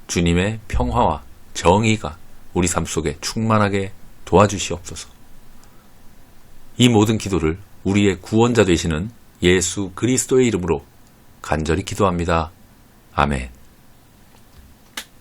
주님의 평화와 정의가 우리 삶 속에 충만하게 도와주시옵소서. 이 모든 기도를 우리의 구원자 되시는 예수 그리스도의 이름으로 간절히 기도합니다. 아멘.